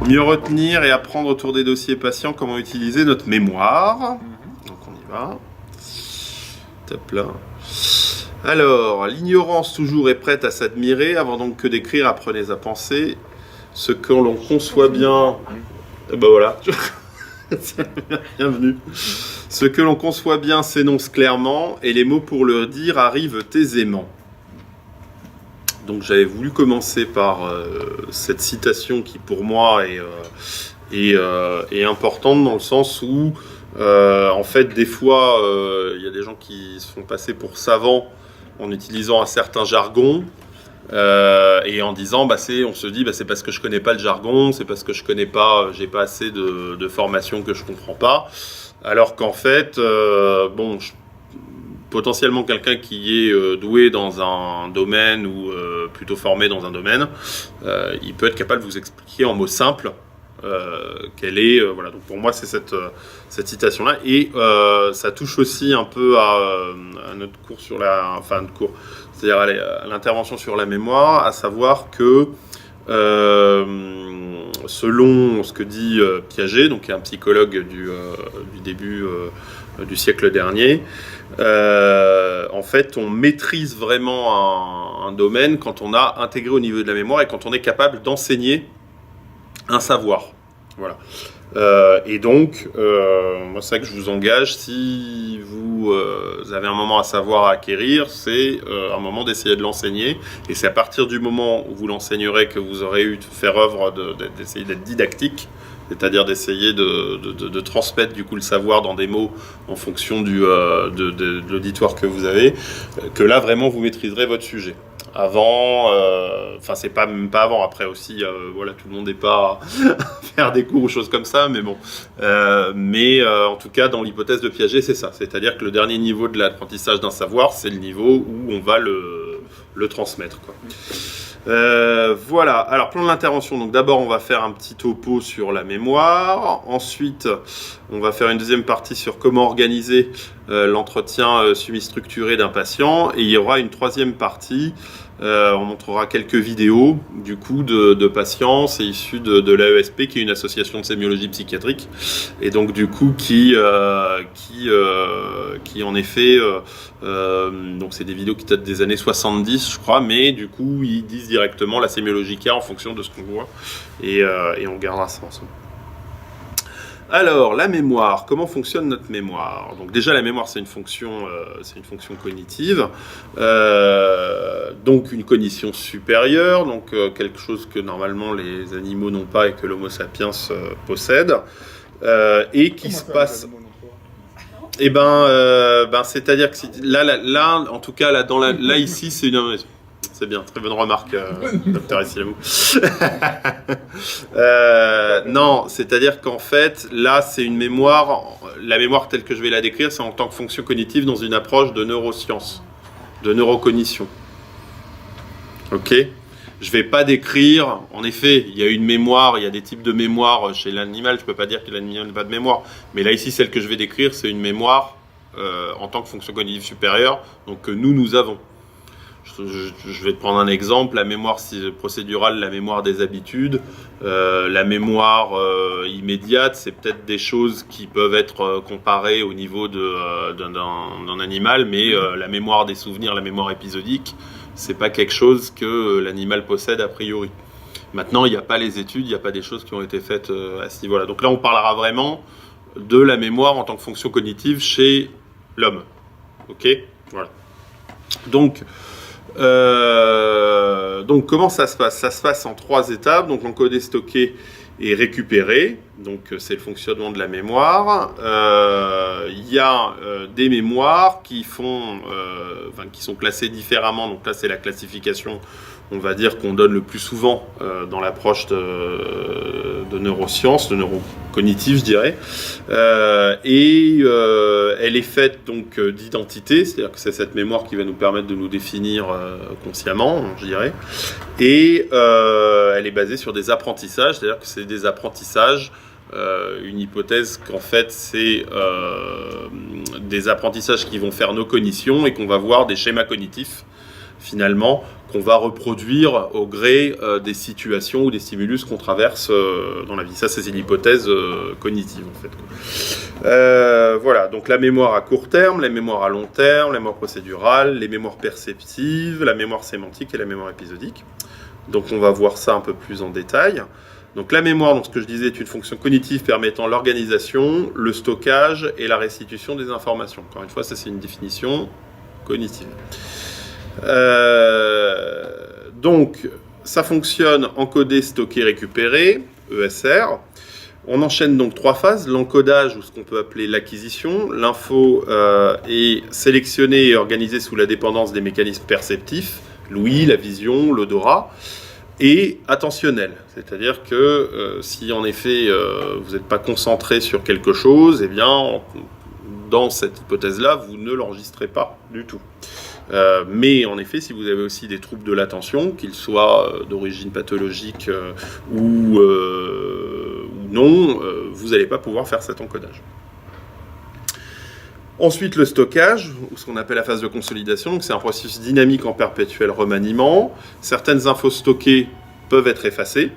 Mieux retenir et apprendre autour des dossiers patients comment utiliser notre mémoire. Donc on y va. Top là. Alors, l'ignorance toujours est prête à s'admirer. Avant donc que d'écrire, apprenez à penser. Ce que l'on conçoit bien... Ben voilà. Bienvenue. Ce que l'on conçoit bien s'énonce clairement et les mots pour le dire arrivent aisément. Donc j'avais voulu commencer par cette citation qui pour moi est importante dans le sens où en fait des fois il y a des gens qui se font passer pour savants en utilisant un certain jargon et en disant on se dit c'est parce que je connais pas le jargon, c'est parce que je connais pas, j'ai pas assez de formation que je comprends pas, alors qu'en fait potentiellement quelqu'un qui est doué dans un domaine ou plutôt formé dans un domaine, il peut être capable de vous expliquer en mots simples quelle est... voilà. Donc pour moi, c'est cette citation-là. Et ça touche aussi un peu à notre cours sur la... Enfin, notre cours, c'est-à-dire à l'intervention sur la mémoire, à savoir que selon ce que dit Piaget, donc un psychologue du début du siècle dernier, en fait, on maîtrise vraiment un domaine quand on a intégré au niveau de la mémoire et quand on est capable d'enseigner un savoir. Voilà. Et donc, moi, c'est vrai que je vous engage, si vous avez un moment à savoir à acquérir, c'est un moment d'essayer de l'enseigner. Et c'est à partir du moment où vous l'enseignerez que vous aurez eu de faire œuvre d'essayer d'être didactique, c'est-à-dire d'essayer de transmettre du coup le savoir dans des mots en fonction de l'auditoire que vous avez, que là vraiment vous maîtriserez votre sujet. Avant, c'est pas même pas avant, après aussi, voilà, tout le monde n'est pas à faire des cours ou choses comme ça, mais bon. En tout cas, dans l'hypothèse de Piaget, c'est ça. C'est-à-dire que le dernier niveau de l'apprentissage d'un savoir, c'est le niveau où on va le transmettre, quoi. Voilà, alors plan de l'intervention, donc d'abord on va faire un petit topo sur la mémoire, ensuite on va faire une deuxième partie sur comment organiser l'entretien semi-structuré d'un patient, et il y aura une troisième partie, on montrera quelques vidéos du coup de patients, c'est issu de l'AESP qui est une association de sémiologie psychiatrique, et donc du coup qui en effet donc c'est des vidéos qui datent des années 70 je crois, mais du coup ils disent directement la sémiologica en fonction de ce qu'on voit, et on gardera ça ensemble. Alors, la mémoire, comment fonctionne notre mémoire? Donc déjà, la mémoire, c'est une fonction cognitive, donc une cognition supérieure, donc quelque chose que normalement les animaux n'ont pas et que l'Homo sapiens possède, et qui se passe... Eh c'est-à-dire que là, en tout cas, là ici, c'est une... C'est bien, très bonne remarque, docteur Essilabou. Non, c'est-à-dire qu'en fait, là, c'est une mémoire, la mémoire telle que je vais la décrire, c'est en tant que fonction cognitive dans une approche de neurosciences, de neurocognition. Ok ? Je ne vais pas décrire, en effet, il y a une mémoire, il y a des types de mémoire chez l'animal, je ne peux pas dire que l'animal n'a pas de mémoire, mais là, ici, celle que je vais décrire, c'est une mémoire en tant que fonction cognitive supérieure, donc que nous avons. Je vais te prendre un exemple, la mémoire procédurale, la mémoire des habitudes, la mémoire immédiate, c'est peut-être des choses qui peuvent être comparées au niveau d'un animal, mais la mémoire des souvenirs, la mémoire épisodique, c'est pas quelque chose que l'animal possède a priori. Maintenant, il n'y a pas les études, il n'y a pas des choses qui ont été faites à ce niveau-là. Donc là, on parlera vraiment de la mémoire en tant que fonction cognitive chez l'homme. Ok ? Voilà. Donc comment ça se passe? Ça se passe en 3 étapes, donc encoder, stocker et récupérer, donc c'est le fonctionnement de la mémoire. Il y a des mémoires qui sont classées différemment, donc là c'est la classification, on va dire, qu'on donne le plus souvent dans l'approche de neurosciences, de neurocognitive, je dirais. Elle est faite donc d'identité, c'est-à-dire que c'est cette mémoire qui va nous permettre de nous définir consciemment, je dirais. Et elle est basée sur des apprentissages, c'est-à-dire que c'est des apprentissages, une hypothèse qu'en fait c'est des apprentissages qui vont faire nos cognitions et qu'on va voir des schémas cognitifs finalement, qu'on va reproduire au gré des situations ou des stimulus qu'on traverse dans la vie. Ça, c'est l'hypothèse cognitive, en fait. Voilà, donc la mémoire à court terme, la mémoire à long terme, la mémoire procédurale, les mémoires perceptives, la mémoire sémantique et la mémoire épisodique. Donc on va voir ça un peu plus en détail. Donc la mémoire, donc ce que je disais, est une fonction cognitive permettant l'organisation, le stockage et la restitution des informations. Encore une fois, ça c'est une définition cognitive. Donc ça fonctionne encodé, stocké, récupéré, ESR. On enchaîne donc 3 phases, l'encodage ou ce qu'on peut appeler l'acquisition. L'info est sélectionnée et organisée sous la dépendance des mécanismes perceptifs, l'ouïe, la vision, l'odorat, et attentionnel. C'est-à-dire que si en effet vous n'êtes pas concentré sur quelque chose, eh bien dans cette hypothèse-là, vous ne l'enregistrez pas du tout. Mais en effet, si vous avez aussi des troubles de l'attention, qu'ils soient d'origine pathologique ou non, vous n'allez pas pouvoir faire cet encodage. Ensuite, le stockage, ou ce qu'on appelle la phase de consolidation, c'est un processus dynamique en perpétuel remaniement. Certaines infos stockées peuvent être effacées,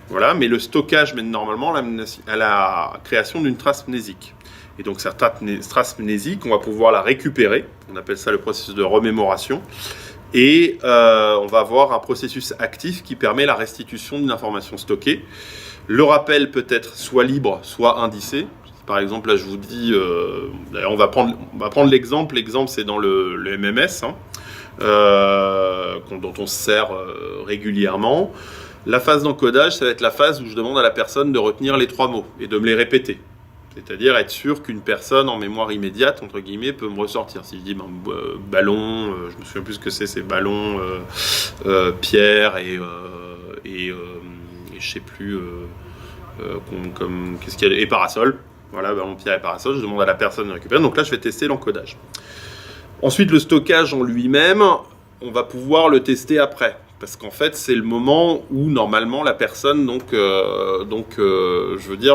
voilà, mais le stockage mène normalement à la création d'une trace mnésique. Et donc cette trace mnésique, on va pouvoir la récupérer, on appelle ça le processus de remémoration, et on va avoir un processus actif qui permet la restitution d'une information stockée. Le rappel peut être soit libre, soit indicé. Par exemple, là je vous dis, on va prendre l'exemple, c'est dans le MMS, dont on se sert régulièrement. La phase d'encodage, ça va être la phase où je demande à la personne de retenir les 3 mots et de me les répéter. C'est-à-dire être sûr qu'une personne en mémoire immédiate, entre guillemets, peut me ressortir. Si je dis ballon, je me souviens plus ce que c'est ballon, pierre et je sais plus, qu'est-ce qu'il y a, et parasol. Voilà, ballon, pierre et parasol, je demande à la personne de récupérer. Donc là, je vais tester l'encodage. Ensuite, le stockage en lui-même, on va pouvoir le tester après. Parce qu'en fait, c'est le moment où, normalement, la personne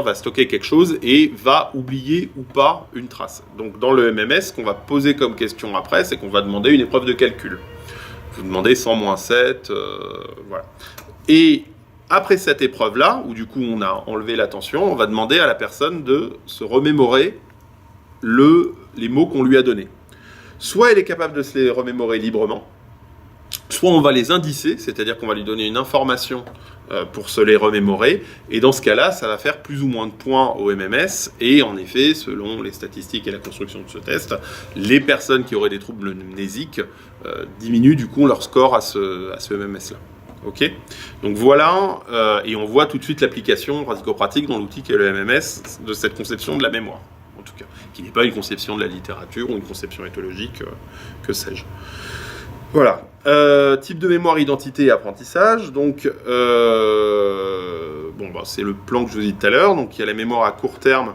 va stocker quelque chose et va oublier ou pas une trace. Donc, dans le MMS, ce qu'on va poser comme question après, c'est qu'on va demander une épreuve de calcul. Vous demandez 100-7, voilà. Et après cette épreuve-là, où du coup, on a enlevé l'attention, on va demander à la personne de se remémorer les mots qu'on lui a donnés. Soit elle est capable de se les remémorer librement, soit on va les indicer, c'est-à-dire qu'on va lui donner une information pour se les remémorer, et dans ce cas-là, ça va faire plus ou moins de points au MMS, et en effet, selon les statistiques et la construction de ce test, les personnes qui auraient des troubles mnésiques diminuent du coup leur score à ce MMS-là. Ok, donc voilà, et on voit tout de suite l'application pratico-pratique dans l'outil qu'est le MMS de cette conception de la mémoire, en tout cas, qui n'est pas une conception de la littérature ou une conception éthologique, que sais-je. Voilà. Type de mémoire, identité et apprentissage. Donc, c'est le plan que je vous ai dit tout à l'heure. Donc, il y a la mémoire à court terme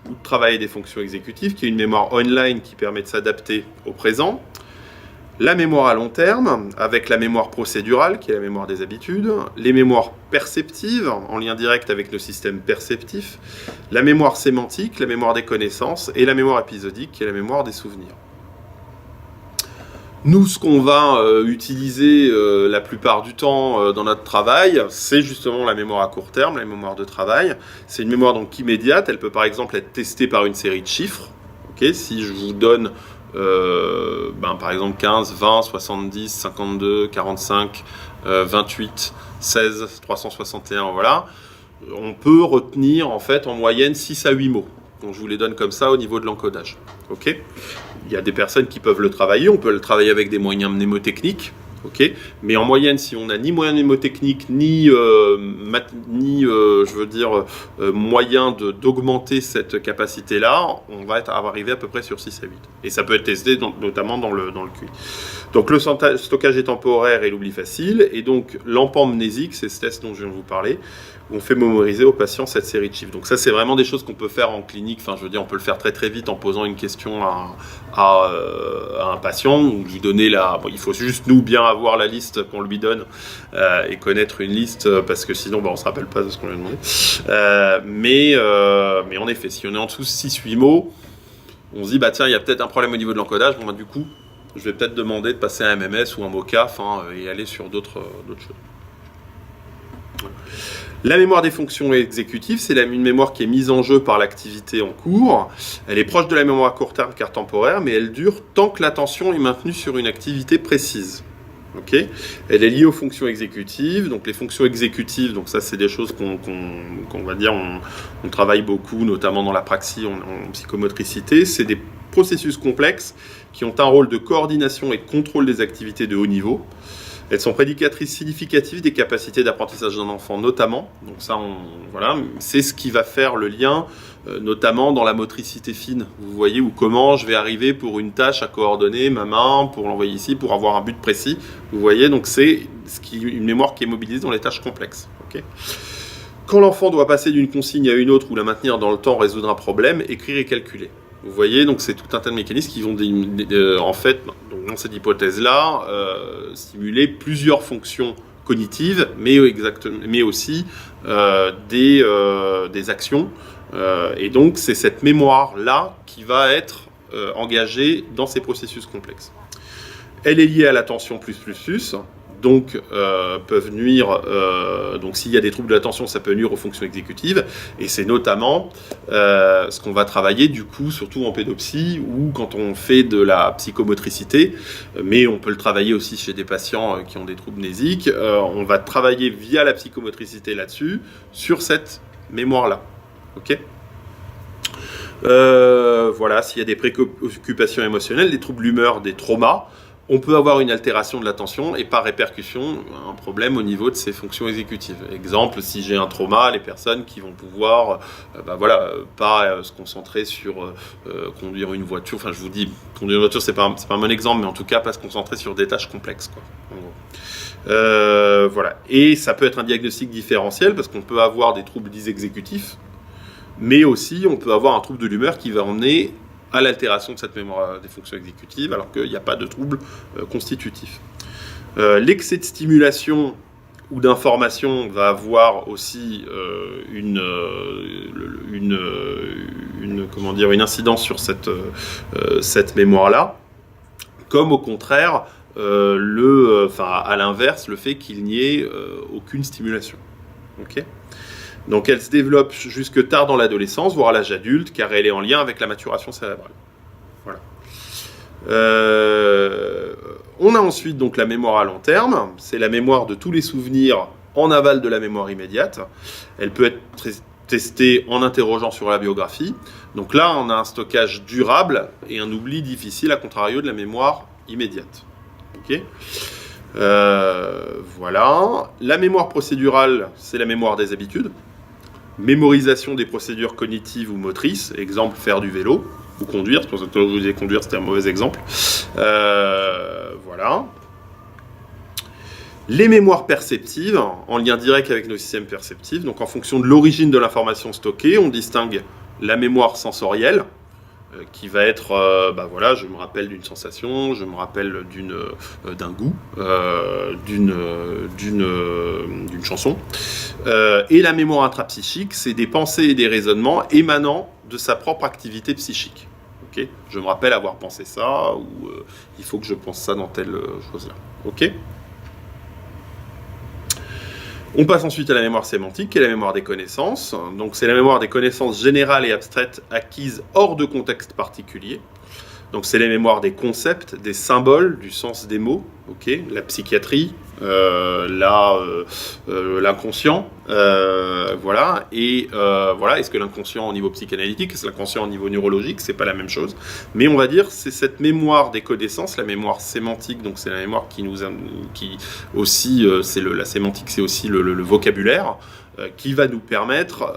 ou de travailler des fonctions exécutives, qui est une mémoire online qui permet de s'adapter au présent. La mémoire à long terme, avec la mémoire procédurale, qui est la mémoire des habitudes. Les mémoires perceptives, en lien direct avec nos systèmes perceptifs. La mémoire sémantique, la mémoire des connaissances. Et la mémoire épisodique, qui est la mémoire des souvenirs. Nous, ce qu'on va utiliser la plupart du temps dans notre travail, c'est justement la mémoire à court terme, la mémoire de travail. C'est une mémoire donc immédiate, elle peut par exemple être testée par une série de chiffres. Okay, si je vous donne par exemple 15, 20, 70, 52, 45, 28, 16, 361, voilà, on peut retenir en fait en moyenne 6 à 8 mots. Donc je vous les donne comme ça au niveau de l'encodage. Okay, il y a des personnes qui peuvent le travailler, on peut le travailler avec des moyens mnémotechniques, okay, mais en moyenne, si on n'a ni moyen mnémotechnique, ni moyen d'augmenter cette capacité-là, on va arriver à peu près sur 6 à 8. Et ça peut être testé notamment dans le QI. Donc le stockage est temporaire et l'oubli facile, et donc l'empamnésique, c'est ce test dont je viens de vous parler, où on fait mémoriser aux patients cette série de chiffres. Donc ça, c'est vraiment des choses qu'on peut faire en clinique. Enfin, je veux dire, on peut le faire très très vite en posant une question à un patient, ou lui donner il faut juste nous bien avoir la liste qu'on lui donne et connaître une liste, parce que sinon, on ne se rappelle pas de ce qu'on lui a demandé. Mais en effet, si on est en dessous de 6-8 mots, on se dit, tiens, il y a peut-être un problème au niveau de l'encodage. Du coup, je vais peut-être demander de passer un MMS ou un mocaf et aller sur d'autres choses. La mémoire des fonctions exécutives, c'est une mémoire qui est mise en jeu par l'activité en cours. Elle est proche de la mémoire à court terme car temporaire, mais elle dure tant que l'attention est maintenue sur une activité précise. Okay. Elle est liée aux fonctions exécutives. Donc les fonctions exécutives, donc ça c'est des choses qu'on va dire, on travaille beaucoup, notamment dans la praxis en psychomotricité. C'est des processus complexes qui ont un rôle de coordination et de contrôle des activités de haut niveau. Elles sont prédicatrices significatives des capacités d'apprentissage d'un enfant, notamment. Donc ça, voilà, c'est ce qui va faire le lien, notamment dans la motricité fine. Vous voyez, ou comment je vais arriver pour une tâche à coordonner ma main, pour l'envoyer ici, pour avoir un but précis. Vous voyez, donc c'est une mémoire qui est mobilisée dans les tâches complexes. Okay. Quand l'enfant doit passer d'une consigne à une autre ou la maintenir dans le temps, résoudre un problème, écrire et calculer. Vous voyez, donc c'est tout un tas de mécanismes qui vont, en fait, donc dans cette hypothèse-là, stimuler plusieurs fonctions cognitives, mais aussi des actions. Et donc, c'est cette mémoire-là qui va être engagée dans ces processus complexes. Elle est liée à l'attention plus. Donc, peuvent nuire. Donc, s'il y a des troubles de l'attention, ça peut nuire aux fonctions exécutives. Et c'est notamment ce qu'on va travailler, du coup, surtout en pédopsie ou quand on fait de la psychomotricité. Mais on peut le travailler aussi chez des patients qui ont des troubles mnésiques. On va travailler via la psychomotricité là-dessus, sur cette mémoire-là. Ok ? Voilà, s'il y a des préoccupations émotionnelles, des troubles d'humeur, des traumas, on peut avoir une altération de l'attention et par répercussion, un problème au niveau de ses fonctions exécutives. Exemple, si j'ai un trauma, les personnes qui vont pouvoir pas se concentrer sur conduire une voiture. Enfin, je vous dis, conduire une voiture, c'est pas un bon exemple, mais en tout cas, pas se concentrer sur des tâches complexes, quoi, en gros. Voilà. Et ça peut être un diagnostic différentiel parce qu'on peut avoir des troubles dits exécutifs, mais aussi on peut avoir un trouble de l'humeur qui va emmener à l'altération de cette mémoire des fonctions exécutives, alors qu'il n'y a pas de trouble constitutif. L'excès de stimulation ou d'information va avoir aussi une incidence sur cette mémoire-là, comme au contraire, à l'inverse, le fait qu'il n'y ait aucune stimulation. Okay. Donc elle se développe jusque tard dans l'adolescence, voire à l'âge adulte, car elle est en lien avec la maturation cérébrale. Voilà. On a ensuite donc la mémoire à long terme, c'est la mémoire de tous les souvenirs en aval de la mémoire immédiate. Elle peut être testée en interrogeant sur la biographie. Donc là, on a un stockage durable et un oubli difficile, à contrario de la mémoire immédiate. Ok. Voilà. La mémoire procédurale, c'est la mémoire des habitudes. Mémorisation des procédures cognitives ou motrices, exemple faire du vélo ou conduire, c'est pour ça que je vous disais conduire, c'était un mauvais exemple. Voilà. Les mémoires perceptives, en lien direct avec nos systèmes perceptifs, donc en fonction de l'origine de l'information stockée, on distingue la mémoire sensorielle, qui va être, je me rappelle d'une sensation, je me rappelle d'un goût, d'une chanson. Et la mémoire intrapsychique, c'est des pensées et des raisonnements émanant de sa propre activité psychique. Okay, je me rappelle avoir pensé ça, ou il faut que je pense ça dans telle chose-là. Ok. On passe ensuite à la mémoire sémantique, qui est la mémoire des connaissances. Donc c'est la mémoire des connaissances générales et abstraites acquises hors de contexte particulier. Donc c'est la mémoire des concepts, des symboles, du sens des mots. Okay, la psychiatrie, l'inconscient, voilà. Et voilà, est-ce que l'inconscient au niveau psychanalytique, est-ce que l'inconscient au niveau neurologique, c'est pas la même chose. Mais on va dire c'est cette mémoire des connaissances, la mémoire sémantique. Donc c'est la mémoire la sémantique, c'est aussi le vocabulaire. Qui va nous permettre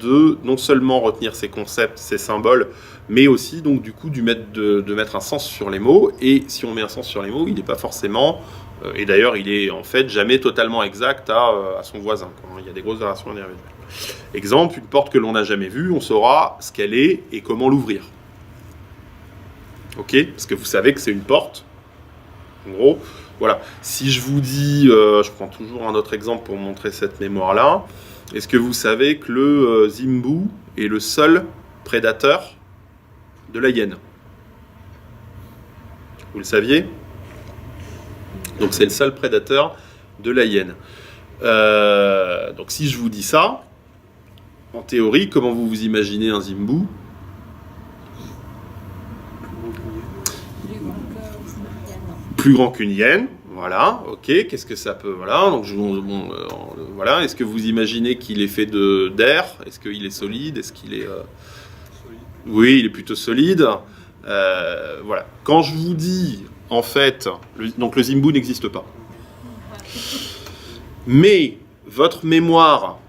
de non seulement retenir ces concepts, ces symboles, mais aussi donc du coup de mettre un sens sur les mots. Et si on met un sens sur les mots, il n'est pas forcément, et d'ailleurs il est en fait jamais totalement exact à son voisin, quand il y a des grosses variations individuelles. Exemple, une porte que l'on n'a jamais vue, on saura ce qu'elle est et comment l'ouvrir. Ok, parce que vous savez que c'est une porte, en gros. Voilà, si je vous dis, je prends toujours un autre exemple pour montrer cette mémoire-là, est-ce que vous savez que le zimbou est le seul prédateur de la hyène ? Vous le saviez? Donc c'est le seul prédateur de la hyène. Donc si je vous dis ça, en théorie, comment vous imaginez un zimbou? Plus grand qu'une hyène. Voilà, ok, qu'est-ce que ça peut... Voilà, donc voilà. Est-ce que vous imaginez qu'il est fait d'air? Est-ce qu'il est solide? Est-ce qu'il est... Oui, il est plutôt solide. Voilà. Quand je vous dis, en fait... Donc le zimbou n'existe pas. Mais votre mémoire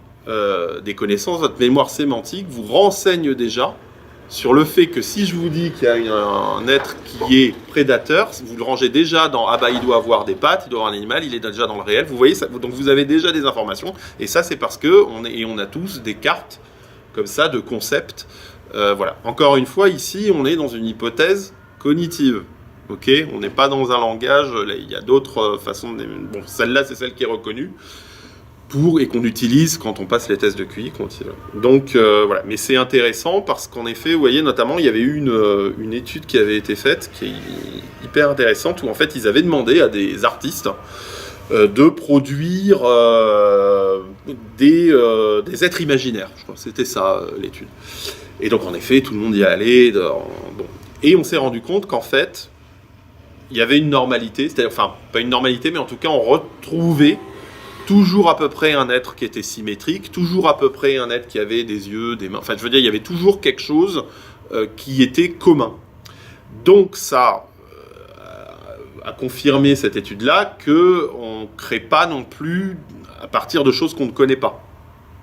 des connaissances, votre mémoire sémantique vous renseigne déjà sur le fait que si je vous dis qu'il y a un être qui est prédateur, vous le rangez déjà dans « Ah bah il doit avoir des pattes, il doit avoir un animal, il est déjà dans le réel ». Vous voyez, ça, donc vous avez déjà des informations. Et ça, c'est parce qu'on a tous des cartes comme ça de concepts. Voilà. Encore une fois, ici, on est dans une hypothèse cognitive. Ok, on n'est pas dans un langage. Là, il y a d'autres façons. Bon, celle-là, c'est celle qui est reconnue et qu'on utilise quand on passe les tests de QI. Donc voilà, mais c'est intéressant parce qu'en effet, vous voyez, notamment, il y avait eu une étude qui avait été faite qui est hyper intéressante où en fait, ils avaient demandé à des artistes de produire des êtres imaginaires. Je crois que c'était ça l'étude. Et donc en effet, tout le monde y allait. Bon. Et on s'est rendu compte qu'en fait, il y avait une normalité, c'est-à-dire, enfin, pas une normalité, mais en tout cas, on retrouvait toujours à peu près un être qui était symétrique, toujours à peu près un être qui avait des yeux, des mains. Enfin, je veux dire, il y avait toujours quelque chose qui était commun. Donc, ça a confirmé cette étude-là qu'on ne crée pas non plus à partir de choses qu'on ne connaît pas.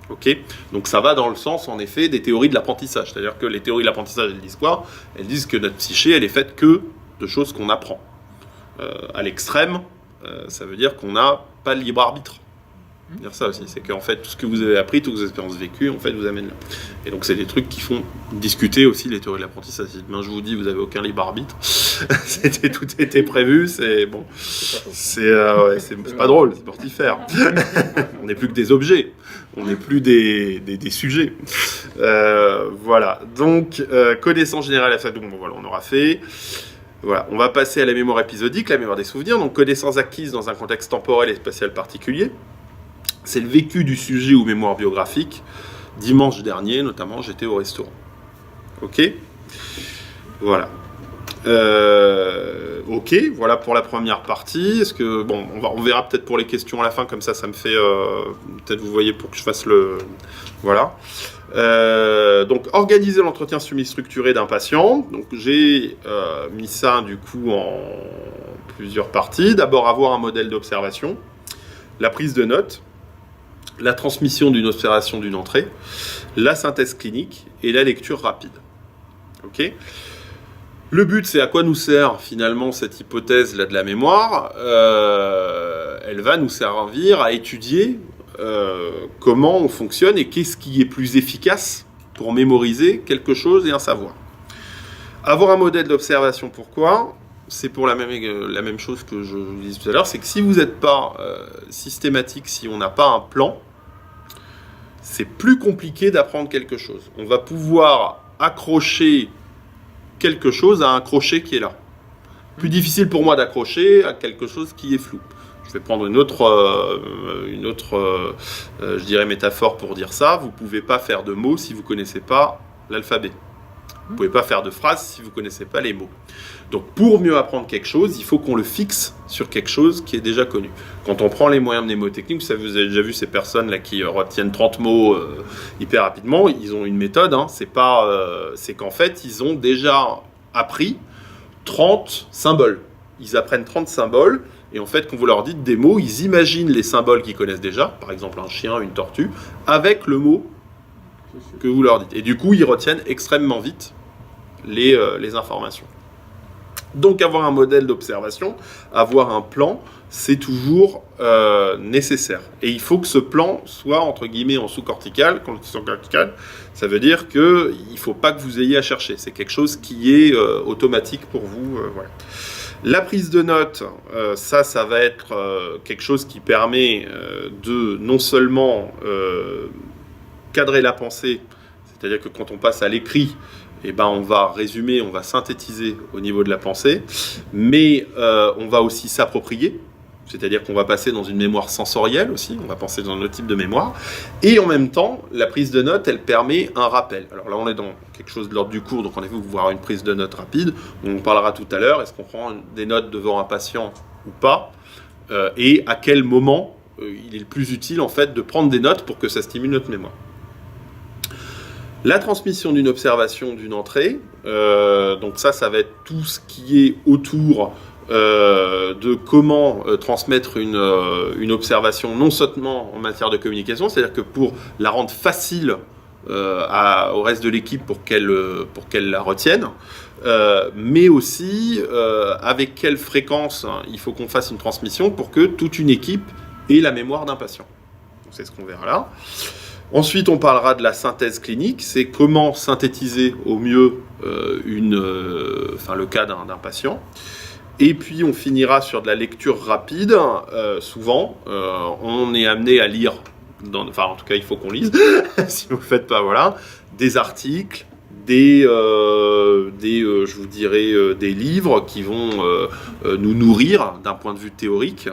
Okay, donc ça va dans le sens, en effet, des théories de l'apprentissage. C'est-à-dire que les théories de l'apprentissage, elles disent quoi? Elles disent que notre psyché, elle est faite que de choses qu'on apprend. À l'extrême, ça veut dire qu'on n'a pas le libre arbitre. Dire ça aussi, c'est qu'en fait, tout ce que vous avez appris, toutes vos expériences vécues, en fait, vous amènent là. Et donc, c'est des trucs qui font discuter aussi les théories de l'apprentissage. Si demain je vous dis, vous n'avez aucun libre arbitre, tout était prévu, c'est bon. C'est pas drôle, c'est mortifère. On n'est plus que des objets, on n'est plus des sujets. Voilà. Donc, connaissance générale à ça, donc bon, voilà, on aura fait. Voilà, on va passer à la mémoire épisodique, la mémoire des souvenirs. Donc, connaissance acquise dans un contexte temporel et spatial particulier. C'est le vécu du sujet ou mémoire biographique. Dimanche dernier, notamment, j'étais au restaurant. Ok ? Voilà. Ok, voilà pour la première partie. Est-ce que, bon, on verra peut-être pour les questions à la fin, comme ça me fait... peut-être vous voyez pour que je fasse le... Voilà. Donc, organiser l'entretien semi-structuré d'un patient. Donc, j'ai mis ça, du coup, en plusieurs parties. D'abord, avoir un modèle d'observation. La prise de notes. La transmission d'une observation d'une entrée, la synthèse clinique et la lecture rapide. Ok ? Le but, c'est à quoi nous sert finalement cette hypothèse-là de la mémoire ? Elle va nous servir à étudier comment on fonctionne et qu'est-ce qui est plus efficace pour mémoriser quelque chose et un savoir. Avoir un modèle d'observation, pourquoi ? C'est pour la même chose que je vous disais tout à l'heure, c'est que si vous n'êtes pas systématique, si on n'a pas un plan, c'est plus compliqué d'apprendre quelque chose. On va pouvoir accrocher quelque chose à un crochet qui est là. Plus difficile pour moi d'accrocher à quelque chose qui est flou. Je vais prendre une autre je dirais, métaphore pour dire ça. Vous ne pouvez pas faire de mots si vous ne connaissez pas l'alphabet. Vous ne pouvez pas faire de phrases si vous ne connaissez pas les mots. Donc, pour mieux apprendre quelque chose, il faut qu'on le fixe sur quelque chose qui est déjà connu. Quand on prend les moyens mnémotechniques, vous avez déjà vu ces personnes-là qui retiennent 30 mots hyper rapidement, ils ont une méthode. Hein, c'est qu'en fait, ils ont déjà appris 30 symboles. Ils apprennent 30 symboles, et en fait, quand vous leur dites des mots, ils imaginent les symboles qu'ils connaissent déjà, par exemple un chien, une tortue, avec le mot que vous leur dites. Et du coup, ils retiennent extrêmement vite les informations. Donc, avoir un modèle d'observation, avoir un plan, c'est toujours nécessaire. Et il faut que ce plan soit, entre guillemets, en sous-cortical. Quand c'est sous-cortical, ça veut dire qu'il ne faut pas que vous ayez à chercher. C'est quelque chose qui est automatique pour vous. Voilà. La prise de notes, ça va être quelque chose qui permet de non seulement cadrer la pensée, c'est-à-dire que quand on passe à l'écrit, eh ben, on va résumer, on va synthétiser au niveau de la pensée, mais on va aussi s'approprier. C'est-à-dire qu'on va passer dans une mémoire sensorielle aussi, on va penser dans un autre type de mémoire. Et en même temps, la prise de notes, elle permet un rappel. Alors là, on est dans quelque chose de l'ordre du cours, donc en effet, vous verrez une prise de notes rapide. On parlera tout à l'heure, est-ce qu'on prend des notes devant un patient ou pas, et à quel moment il est le plus utile en fait de prendre des notes pour que ça stimule notre mémoire. La transmission d'une observation, d'une entrée, donc ça va être tout ce qui est autour de comment transmettre une observation, non seulement en matière de communication, c'est-à-dire que pour la rendre facile au reste de l'équipe pour qu'elle la retienne, mais aussi avec quelle fréquence il faut qu'on fasse une transmission pour que toute une équipe ait la mémoire d'un patient. Donc, c'est ce qu'on verra là. Ensuite, on parlera de la synthèse clinique, c'est comment synthétiser au mieux le cas d'un patient. Et puis on finira sur de la lecture rapide. Souvent, on est amené à lire, en tout cas il faut qu'on lise, si vous ne faites pas, voilà, des articles, des livres qui vont nous nourrir d'un point de vue théorique.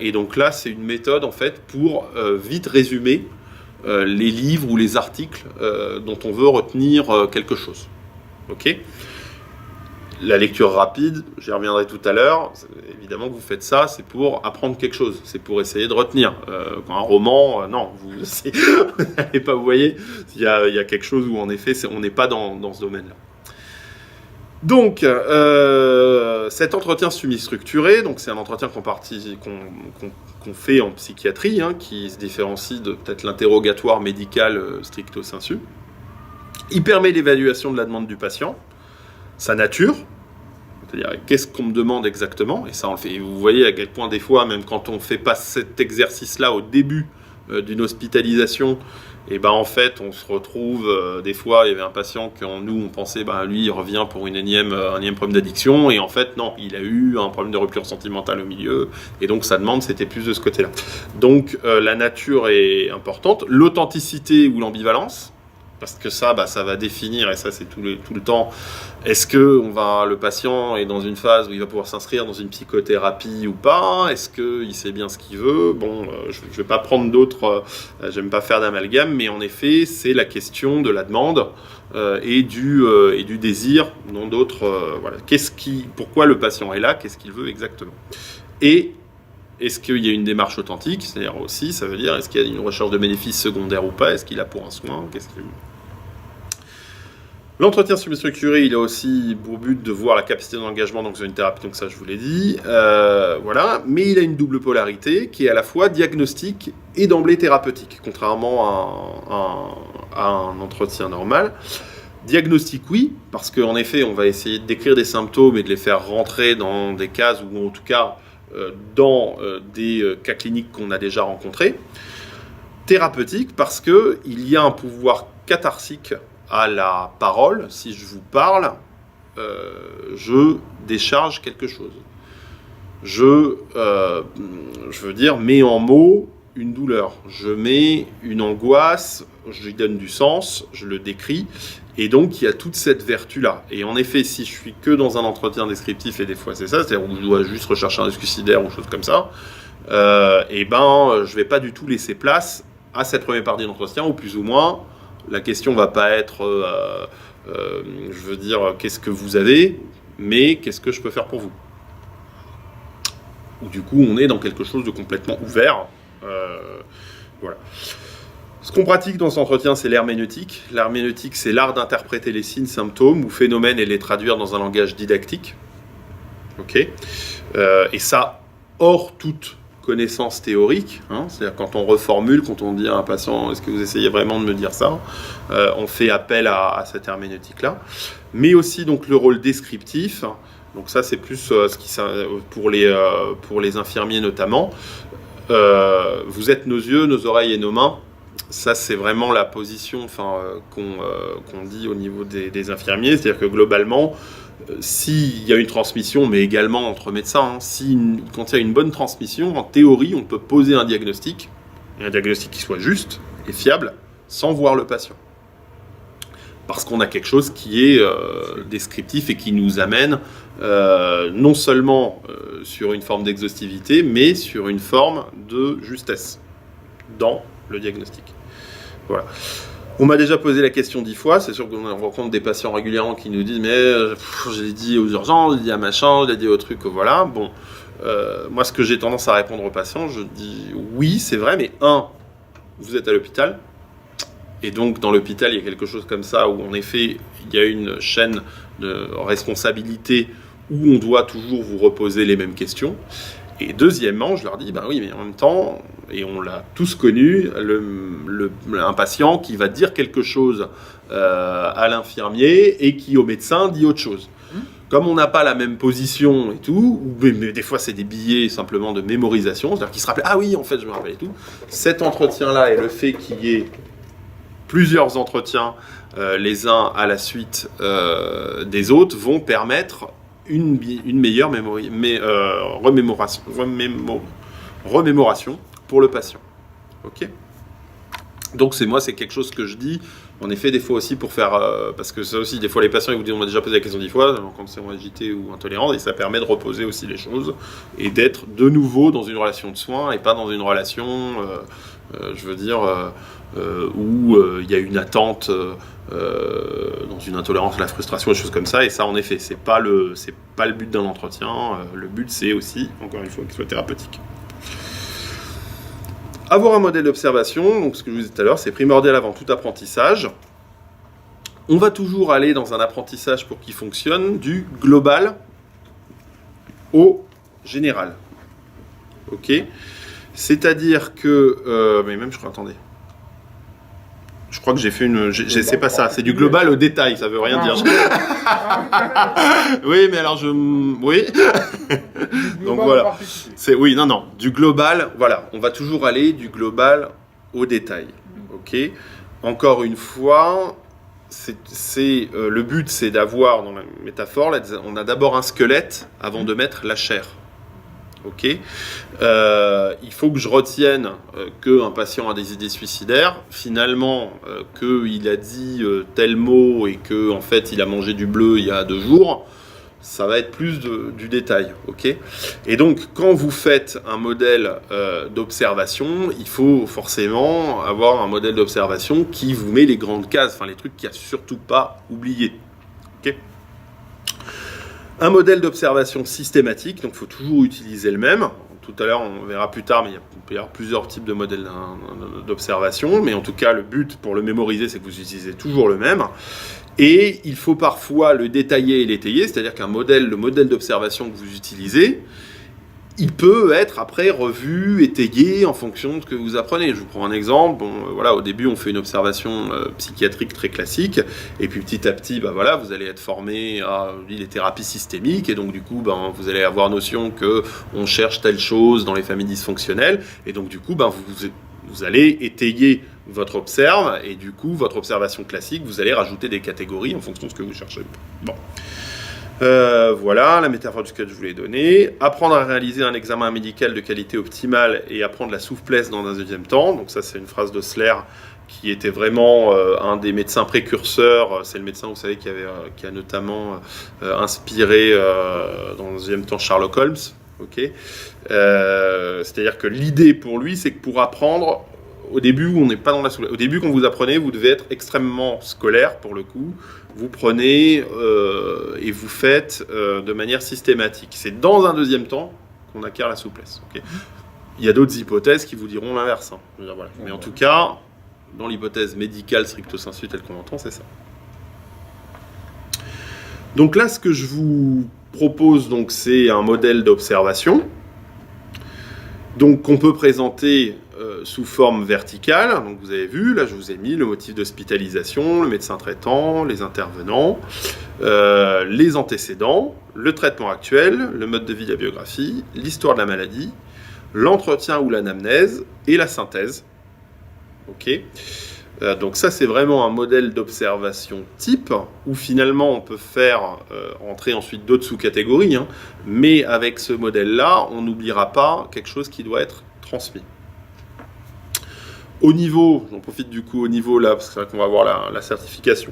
Et donc là, c'est une méthode en fait pour vite résumer les livres ou les articles dont on veut retenir quelque chose. Ok ? La lecture rapide, j'y reviendrai tout à l'heure, évidemment que vous faites ça, c'est pour apprendre quelque chose, c'est pour essayer de retenir. Un roman, non, vous n'allez pas, vous voyez, il y a quelque chose où en effet, on n'est pas dans ce domaine-là. Donc, cet entretien semi-structuré, donc c'est un entretien qu'on fait en psychiatrie, qui se différencie de peut-être l'interrogatoire médical stricto sensu. Il permet l'évaluation de la demande du patient, sa nature, c'est-à-dire qu'est-ce qu'on me demande exactement, et ça on le fait. Vous voyez à quel point des fois, même quand on ne fait pas cet exercice-là au début d'une hospitalisation, et ben en fait on se retrouve, des fois il y avait un patient on pensait, lui il revient pour un énième problème d'addiction, et en fait non, il a eu un problème de rupture sentimentale au milieu, et donc sa demande c'était plus de ce côté-là. Donc la nature est importante, l'authenticité ou l'ambivalence, parce que ça va définir, et ça c'est tout le temps, est-ce que le patient est dans une phase où il va pouvoir s'inscrire dans une psychothérapie ou pas, est-ce qu'il sait bien ce qu'il veut, je ne vais pas prendre d'autres, j'aime pas faire d'amalgame, mais en effet c'est la question de la demande et du désir, non d'autres, voilà. Pourquoi le patient est là, qu'est-ce qu'il veut exactement. Et est-ce qu'il y a une démarche authentique, c'est-à-dire aussi, ça veut dire, est-ce qu'il y a une recherche de bénéfices secondaires ou pas, est-ce qu'il a pour un soin, L'entretien semi-structuré, il a aussi pour but de voir la capacité d'engagement dans une thérapie, donc ça je vous l'ai dit, voilà. Mais il a une double polarité qui est à la fois diagnostique et d'emblée thérapeutique, contrairement à un entretien normal. Diagnostic, oui, parce qu'en effet, on va essayer de décrire des symptômes et de les faire rentrer dans des cases, ou en tout cas dans des cas cliniques qu'on a déjà rencontrés. Thérapeutique, parce qu'il y a un pouvoir catharsique à la parole. Si je vous parle, je décharge quelque chose. Je veux dire, mets en mots une douleur. Je mets une angoisse, je lui donne du sens, je le décris. Et donc, il y a toute cette vertu-là. Et en effet, si je suis que dans un entretien descriptif, et des fois c'est ça, c'est-à-dire où je dois juste rechercher un risque suicidaire ou chose comme ça, je vais pas du tout laisser place à cette première partie d'entretien, ou plus ou moins, la question va pas être, qu'est-ce que vous avez, mais qu'est-ce que je peux faire pour vous. Ou du coup, on est dans quelque chose de complètement ouvert. Voilà. Ce qu'on pratique dans cet entretien, c'est l'herméneutique. L'herméneutique, c'est l'art d'interpréter les signes, symptômes ou phénomènes et les traduire dans un langage didactique. Ok. Et ça, hors toute connaissance théorique, c'est-à-dire quand on reformule, quand on dit à un patient, est-ce que vous essayez vraiment de me dire ça, on fait appel à cette herméneutique-là. Mais aussi donc le rôle descriptif. Donc ça, c'est plus pour les infirmiers notamment. Vous êtes nos yeux, nos oreilles et nos mains. Ça, c'est vraiment la position qu'on dit au niveau des infirmiers. C'est-à-dire que globalement, s'il y a une transmission, mais également entre médecins, quand il y a une bonne transmission, en théorie, on peut poser un diagnostic, et un diagnostic qui soit juste et fiable, sans voir le patient. parce qu'on a quelque chose qui est descriptif et qui nous amène non seulement sur une forme d'exhaustivité, mais sur une forme de justesse dans le diagnostic. Voilà. On m'a déjà posé la question 10 fois, c'est sûr qu'on rencontre des patients régulièrement qui nous disent « mais je l'ai dit aux urgences, je l'ai dit à machin, je l'ai dit au truc, voilà ». Bon, moi ce que j'ai tendance à répondre aux patients, je dis « oui, c'est vrai, mais vous êtes à l'hôpital ». Et donc, dans l'hôpital, il y a quelque chose comme ça où, en effet, il y a une chaîne de responsabilité où on doit toujours vous reposer les mêmes questions. Et deuxièmement, je leur dis, ben oui, mais en même temps, et on l'a tous connu, un patient qui va dire quelque chose à l'infirmier et qui, au médecin, dit autre chose. Comme on n'a pas la même position et tout, mais des fois c'est des billets simplement de mémorisation, c'est-à-dire qu'ils se rappellent, ah oui, en fait, je me rappelle et tout. Cet entretien-là et le fait qu'il y ait plusieurs entretiens les uns à la suite des autres vont permettre une meilleure remémoration pour le patient. Ok ? Donc c'est quelque chose que je dis, en effet, des fois aussi pour faire... parce que ça aussi, des fois les patients ils vous disent on m'a déjà posé la question 10 fois, quand c'est agité ou intolérant, et ça permet de reposer aussi les choses et d'être de nouveau dans une relation de soins et pas dans une relation, je veux dire... où il y a une attente dans une intolérance à la frustration, des choses comme ça, et ça en effet c'est pas le but d'un entretien, le but c'est aussi, encore une fois, qu'il soit thérapeutique. Avoir un modèle d'observation, donc ce que je vous disais tout à l'heure, c'est primordial avant tout apprentissage. On va toujours aller dans un apprentissage pour qu'il fonctionne du global au général. Ok ? C'est-à-dire que... mais même je crois, attendez. Je crois que j'ai fait c'est pas ça, c'est du global au détail, ça veut rien dire. Oui, mais alors oui. Donc voilà. Oui, non, du global, voilà. On va toujours aller du global au détail. Ok. Encore une fois, le but, c'est d'avoir, dans la métaphore, on a d'abord un squelette avant de mettre la chair. Ok, il faut que je retienne qu'un patient a des idées suicidaires, finalement qu'il a dit tel mot et qu'en fait il a mangé du bleu il y a 2 jours, ça va être plus du détail. Ok, et donc quand vous faites un modèle d'observation, il faut forcément avoir un modèle d'observation qui vous met les grandes cases, enfin les trucs qu'il n'y a surtout pas oubliés. Ok. Un modèle d'observation systématique, donc il faut toujours utiliser le même. Tout à l'heure, on verra plus tard, mais il peut y avoir plusieurs types de modèles d'observation. Mais en tout cas, le but pour le mémoriser, c'est que vous utilisez toujours le même. Et il faut parfois le détailler et l'étayer, c'est-à-dire le modèle d'observation que vous utilisez, il peut être après revu, étayé en fonction de ce que vous apprenez. Je vous prends un exemple. Bon, voilà, au début, on fait une observation psychiatrique très classique, et puis petit à petit, voilà, vous allez être formé à les thérapies systémiques, et donc du coup, vous allez avoir notion que on cherche telle chose dans les familles dysfonctionnelles, et donc du coup, vous allez étayer votre observe, et du coup, votre observation classique, vous allez rajouter des catégories en fonction de ce que vous cherchez. Bon. Voilà, la métaphore du que je vous l'ai donnée. Apprendre à réaliser un examen médical de qualité optimale et apprendre la souplesse dans un deuxième temps. Donc ça, c'est une phrase d'Osler qui était vraiment un des médecins précurseurs. C'est le médecin, vous savez, qui a notamment inspiré dans un deuxième temps Sherlock Holmes. Okay. C'est-à-dire que l'idée pour lui, c'est que pour apprendre, au début, on n'est pas dans la souplesse. Au début, quand vous apprenez, vous devez être extrêmement scolaire, pour le coup. Vous prenez et vous faites de manière systématique. C'est dans un deuxième temps qu'on acquiert la souplesse. Okay. Il y a d'autres hypothèses qui vous diront l'inverse. Hein. Voilà. Mais en tout cas, dans l'hypothèse médicale stricto sensu telle qu'on l'entend, c'est ça. Donc là, ce que je vous propose, donc, c'est un modèle d'observation, donc qu'on peut présenter sous forme verticale. Donc vous avez vu, là je vous ai mis le motif d'hospitalisation, le médecin traitant, les intervenants, les antécédents, le traitement actuel, le mode de vie, la biographie, l'histoire de la maladie, l'entretien ou l'anamnèse et la synthèse. Ok. Donc ça c'est vraiment un modèle d'observation type où finalement on peut faire entrer ensuite d'autres sous-catégories, hein, mais avec ce modèle-là on n'oubliera pas quelque chose qui doit être transmis. Au niveau, j'en profite du coup au niveau là, parce que c'est vrai qu'on va voir la certification.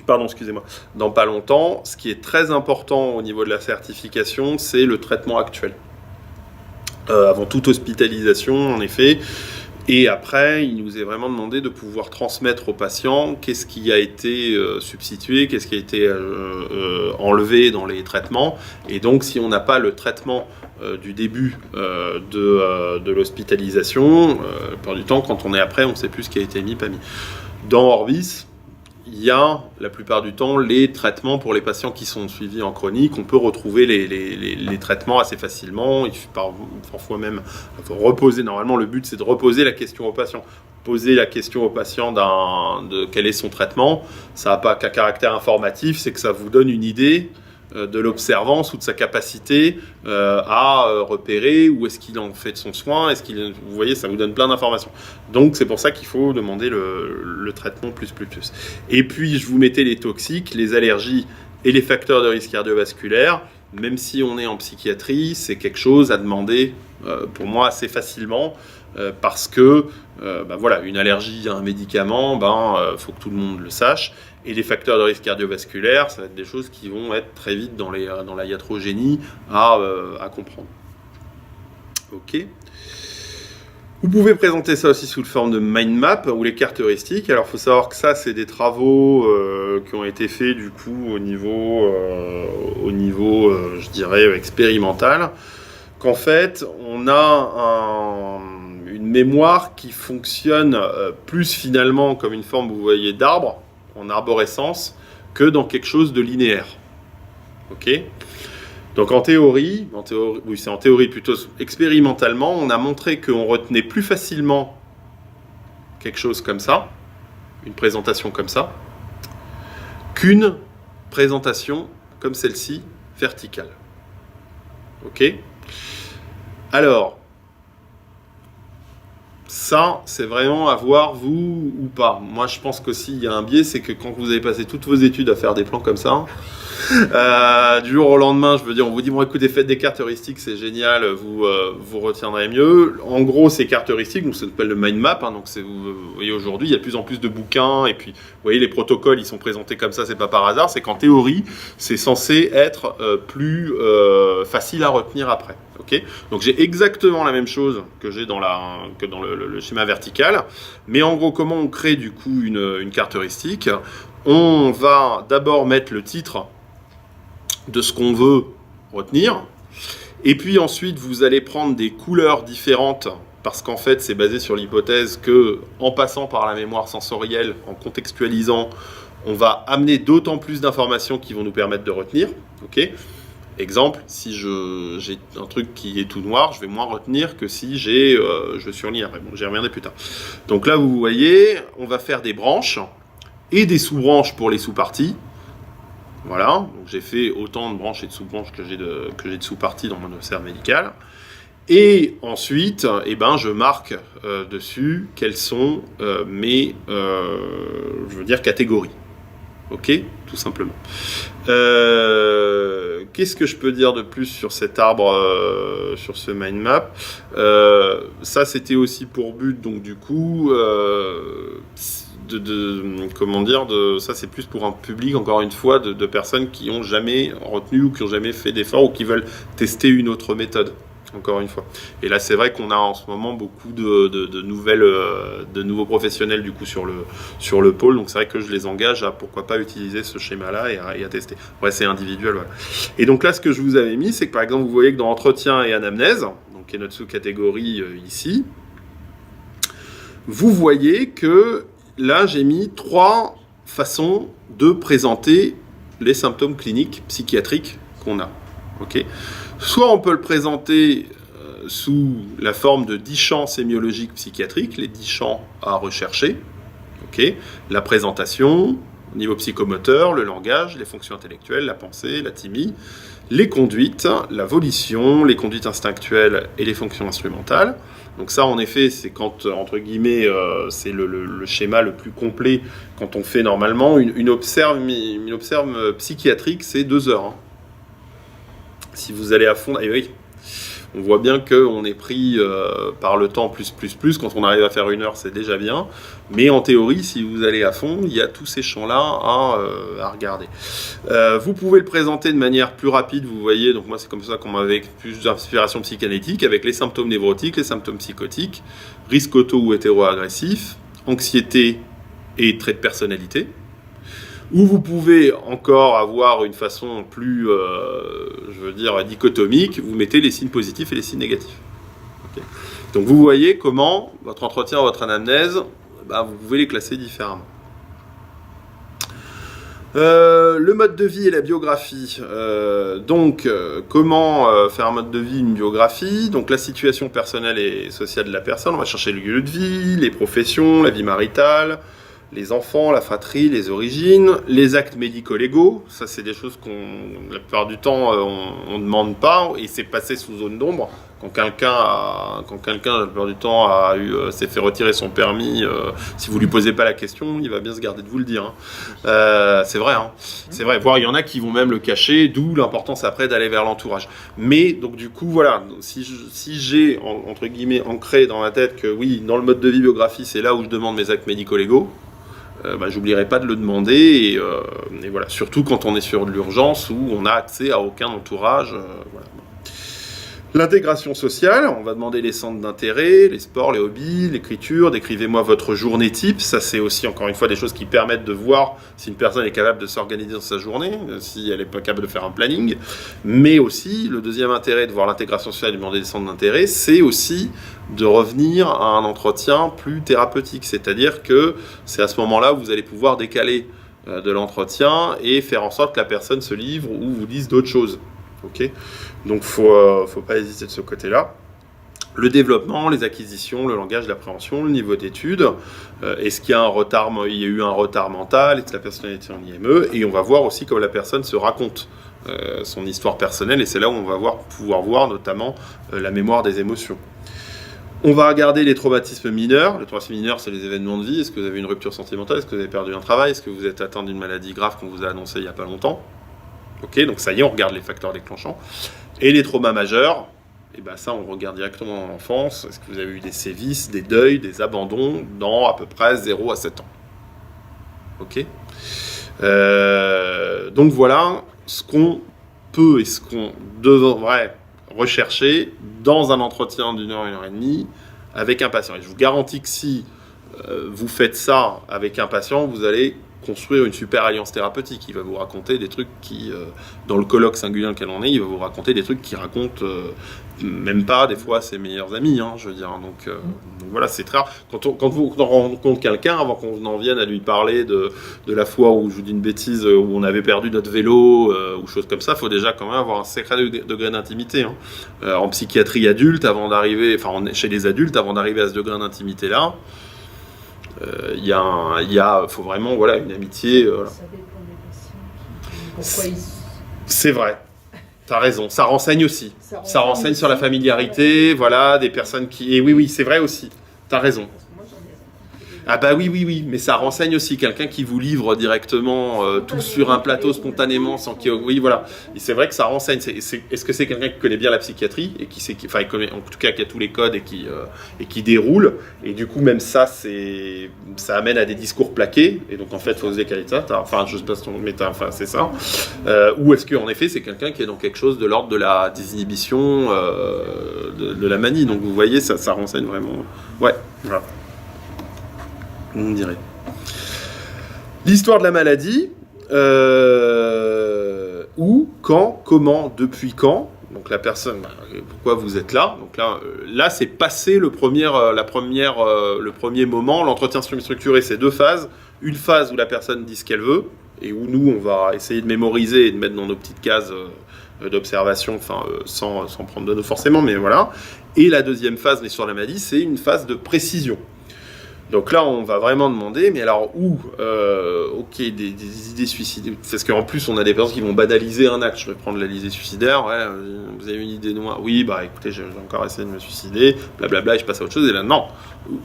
Pardon, excusez-moi. Dans pas longtemps, ce qui est très important au niveau de la certification, c'est le traitement actuel. Avant toute hospitalisation, en effet. Et après, il nous est vraiment demandé de pouvoir transmettre aux patients qu'est-ce qui a été substitué, qu'est-ce qui a été enlevé dans les traitements. Et donc, si on n'a pas le traitement du début de l'hospitalisation, la plupart du temps, quand on est après, on ne sait plus ce qui a été mis, pas mis. Dans Orbis, il y a la plupart du temps les traitements pour les patients qui sont suivis en chronique. On peut retrouver les traitements assez facilement. Il suffit parfois même de reposer. Normalement, le but, c'est de reposer la question au patient. Poser la question au patient de quel est son traitement. Ça n'a pas qu'un caractère informatif, c'est que ça vous donne une idée de l'observance ou de sa capacité à repérer où est-ce qu'il en fait de son soin, vous voyez, ça vous donne plein d'informations. Donc c'est pour ça qu'il faut demander le traitement plus. Et puis je vous mettais les toxiques, les allergies et les facteurs de risque cardiovasculaire. Même si on est en psychiatrie, c'est quelque chose à demander pour moi assez facilement parce que voilà, une allergie à un médicament, faut que tout le monde le sache. Et les facteurs de risque cardiovasculaire, ça va être des choses qui vont être très vite dans la iatrogénie à comprendre. Ok. Vous pouvez présenter ça aussi sous forme de mind map ou les cartes heuristiques. Alors, il faut savoir que ça, c'est des travaux qui ont été faits du coup au niveau je dirais, expérimental. Qu'en fait, on a une mémoire qui fonctionne plus finalement comme une forme, vous voyez, d'arbre, en arborescence, que dans quelque chose de linéaire. Ok ? Donc en théorie, oui, c'est en théorie plutôt expérimentalement, on a montré qu'on retenait plus facilement quelque chose comme ça, une présentation comme ça, qu'une présentation comme celle-ci, verticale. Ok ? Alors, ça, c'est vraiment à voir, vous ou pas. Moi, je pense qu'aussi, il y a un biais, c'est que quand vous avez passé toutes vos études à faire des plans comme ça, du jour au lendemain, je veux dire, on vous dit, bon, écoutez, faites des cartes heuristiques, c'est génial, vous retiendrez mieux. En gros, ces cartes heuristiques, donc ça s'appelle le mind map, donc vous voyez, aujourd'hui, il y a de plus en plus de bouquins, et puis, vous voyez, les protocoles, ils sont présentés comme ça, c'est pas par hasard, c'est qu'en théorie, c'est censé être plus facile à retenir après. Okay, donc j'ai exactement la même chose que j'ai dans le schéma vertical, mais en gros, comment on crée du coup une carte heuristique ? On va d'abord mettre le titre de ce qu'on veut retenir, et puis ensuite vous allez prendre des couleurs différentes, parce qu'en fait c'est basé sur l'hypothèse que en passant par la mémoire sensorielle, en contextualisant, on va amener d'autant plus d'informations qui vont nous permettre de retenir. Okay ? Exemple, si j'ai un truc qui est tout noir, je vais moins retenir que si je surligne après. Bon, j'y reviendrai plus tard. Donc là, vous voyez, on va faire des branches et des sous-branches pour les sous-parties. Voilà, donc j'ai fait autant de branches et de sous-branches que j'ai de sous-parties dans mon observe médical. Et ensuite, je marque dessus quelles sont mes catégories. Ok, tout simplement. Qu'est-ce que je peux dire de plus sur cet arbre, sur ce mind map ? Ça, c'était aussi pour but, donc du coup, ça c'est plus pour un public, encore une fois, de personnes qui n'ont jamais retenu ou qui n'ont jamais fait d'efforts ou qui veulent tester une autre méthode. Encore une fois. Et là, c'est vrai qu'on a en ce moment beaucoup de nouveaux professionnels du coup sur le pôle. Donc c'est vrai que je les engage à pourquoi pas utiliser ce schéma-là et à tester. Ouais, c'est individuel. Voilà. Et donc là, ce que je vous avais mis, c'est que par exemple, vous voyez que dans entretien et anamnèse, donc qui est notre sous-catégorie ici, vous voyez que là, j'ai mis 3 façons de présenter les symptômes cliniques psychiatriques qu'on a. Ok ? Soit on peut le présenter sous la forme de 10 champs sémiologiques psychiatriques, les 10 champs à rechercher. Okay. La présentation, au niveau psychomoteur, le langage, les fonctions intellectuelles, la pensée, la thymie, les conduites, la volition, les conduites instinctuelles et les fonctions instrumentales. Donc ça, en effet, c'est quand, entre guillemets, c'est le schéma le plus complet quand on fait normalement. Une observe psychiatrique, c'est 2 heures. Hein. Si vous allez à fond, et oui, On voit bien qu'on est pris par le temps plus. Quand on arrive à faire 1 heure, c'est déjà bien. Mais en théorie, si vous allez à fond, il y a tous ces champs-là à regarder. Vous pouvez le présenter de manière plus rapide, vous voyez. Donc moi, c'est comme ça qu'on m'avait plus d'inspiration psychanalytique, avec les symptômes névrotiques, les symptômes psychotiques, risque auto ou hétéro-agressif, anxiété et traits de personnalité. Ou vous pouvez encore avoir une façon plus, dichotomique, vous mettez les signes positifs et les signes négatifs. Okay. Donc vous voyez comment votre entretien, votre anamnèse, vous pouvez les classer différemment. Le mode de vie et la biographie. Comment faire un mode de vie, une biographie? Donc la situation personnelle et sociale de la personne, on va chercher le lieu de vie, les professions, la vie maritale, les enfants, la fratrie, les origines, les actes médico-légaux. Ça, c'est des choses la plupart du temps, on ne demande pas, et c'est passé sous zone d'ombre. Quand quelqu'un, la plupart du temps, s'est fait retirer son permis, si vous lui posez pas la question, il va bien se garder de vous le dire. C'est vrai, hein. C'est vrai. Voire il y en a qui vont même le cacher, d'où l'importance après d'aller vers l'entourage. Mais donc du coup, voilà, si j'ai entre guillemets ancré dans ma tête que oui, dans le mode de vie biographie, c'est là où je demande mes actes médico-légaux. J'oublierai pas de le demander et voilà, surtout quand on est sur de l'urgence où on n'a accès à aucun entourage. Voilà. L'intégration sociale, on va demander les centres d'intérêt, les sports, les hobbies, l'écriture, décrivez-moi votre journée type. Ça, c'est aussi, encore une fois, des choses qui permettent de voir si une personne est capable de s'organiser dans sa journée, si elle n'est pas capable de faire un planning. Mais aussi, le deuxième intérêt de voir l'intégration sociale et de demander des centres d'intérêt, c'est aussi de revenir à un entretien plus thérapeutique. C'est-à-dire que c'est à ce moment-là où vous allez pouvoir décaler de l'entretien et faire en sorte que la personne se livre ou vous dise d'autres choses. Okay. Donc, faut pas hésiter de ce côté-là. Le développement, les acquisitions, le langage, l'appréhension, le niveau d'études. Est-ce qu'il y a eu un retard mental? Est-ce que la personne était en IME? Et on va voir aussi comment la personne se raconte son histoire personnelle. Et c'est là où on va pouvoir voir notamment la mémoire des émotions. On va regarder les traumatismes mineurs. Les traumatismes mineurs, c'est les événements de vie. Est-ce que vous avez une rupture sentimentale? Est-ce que vous avez perdu un travail? Est-ce que vous êtes atteint d'une maladie grave qu'on vous a annoncé il n'y a pas longtemps? Ok, donc ça y est, on regarde les facteurs déclenchants. Et les traumas majeurs, ça, on regarde directement dans l'enfance. Est-ce que vous avez eu des sévices, des deuils, des abandons dans à peu près 0 à 7 ans? Ok. Donc voilà ce qu'on peut et ce qu'on devrait rechercher dans un entretien d'1 heure, 1 heure et demie avec un patient. Et je vous garantis que si vous faites ça avec un patient, vous allez construire une super alliance thérapeutique. Il va vous raconter des trucs qui, dans le colloque singulier dans lequel on est, il va vous raconter des trucs qui racontent même pas des fois ses meilleurs amis, je veux dire. Donc voilà, c'est très rare. Quand vous rencontrez quelqu'un, avant qu'on en vienne à lui parler de la fois où, je vous dis une bêtise, où on avait perdu notre vélo, ou choses comme ça, il faut déjà quand même avoir un sacré degré d'intimité. En psychiatrie adulte, chez les adultes, avant d'arriver à ce degré d'intimité-là, faut vraiment une amitié. Ça dépend des patients. C'est vrai. T'as raison. Ça renseigne aussi. Ça renseigne sur la familiarité, des personnes qui. Et oui, c'est vrai aussi. T'as raison. Ah oui, mais ça renseigne aussi quelqu'un qui vous livre directement tout sur un plateau spontanément sans qu'il... Oui, voilà. Et c'est vrai que ça renseigne. Est-ce que c'est quelqu'un qui connaît bien la psychiatrie et qui connaît, en tout cas qui a tous les codes et qui déroule, et du coup même ça amène à des discours plaqués, et donc en fait il faut se décaler de ça. Je sais pas si c'est ça. Ou est-ce qu'en effet c'est quelqu'un qui est dans quelque chose de l'ordre de la désinhibition, de la manie. Donc vous voyez, ça renseigne vraiment. Ouais, voilà. On dirait. L'histoire de la maladie, où, quand, comment, depuis quand. Donc la personne, pourquoi vous êtes là? Donc là c'est passé le premier moment. L'entretien structuré, c'est 2 phases. Une phase où la personne dit ce qu'elle veut et où nous on va essayer de mémoriser et de mettre dans nos petites cases d'observation, sans prendre de notes forcément, mais voilà. Et la deuxième phase, l'histoire de la maladie, c'est une phase de précision. Donc là, on va vraiment demander, mais alors où des idées suicidaires, parce qu'en plus, on a des personnes qui vont banaliser un acte. Je vais prendre l'idée suicidaire, vous avez une idée noire? Oui, écoutez, j'ai encore essayé de me suicider, blablabla, et je passe à autre chose, et là, non.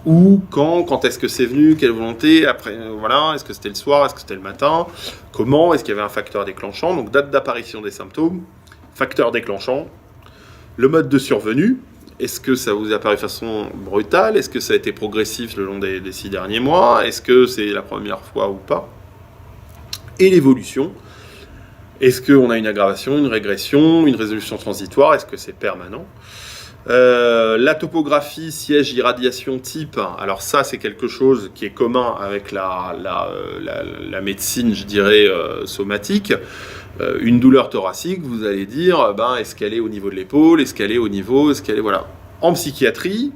Où, quand est-ce que c'est venu, quelle volonté, après, est-ce que c'était le soir, est-ce que c'était le matin, comment, est-ce qu'il y avait un facteur déclenchant? Donc date d'apparition des symptômes, facteur déclenchant, Le mode de survenue, est-ce que ça vous est apparu de façon brutale? Est-ce que ça a été progressif le long des 6 derniers mois? Est-ce que c'est la première fois ou pas? Et l'évolution, est-ce qu'on a une aggravation, une régression, une résolution transitoire? Est-ce que c'est permanent? La topographie, siège, irradiation type, alors ça c'est quelque chose qui est commun avec la médecine, je dirais, somatique. Une douleur thoracique, vous allez dire, est-ce qu'elle est au niveau de l'épaule, est-ce qu'elle est au niveau, est-ce qu'elle est, voilà. En psychiatrie,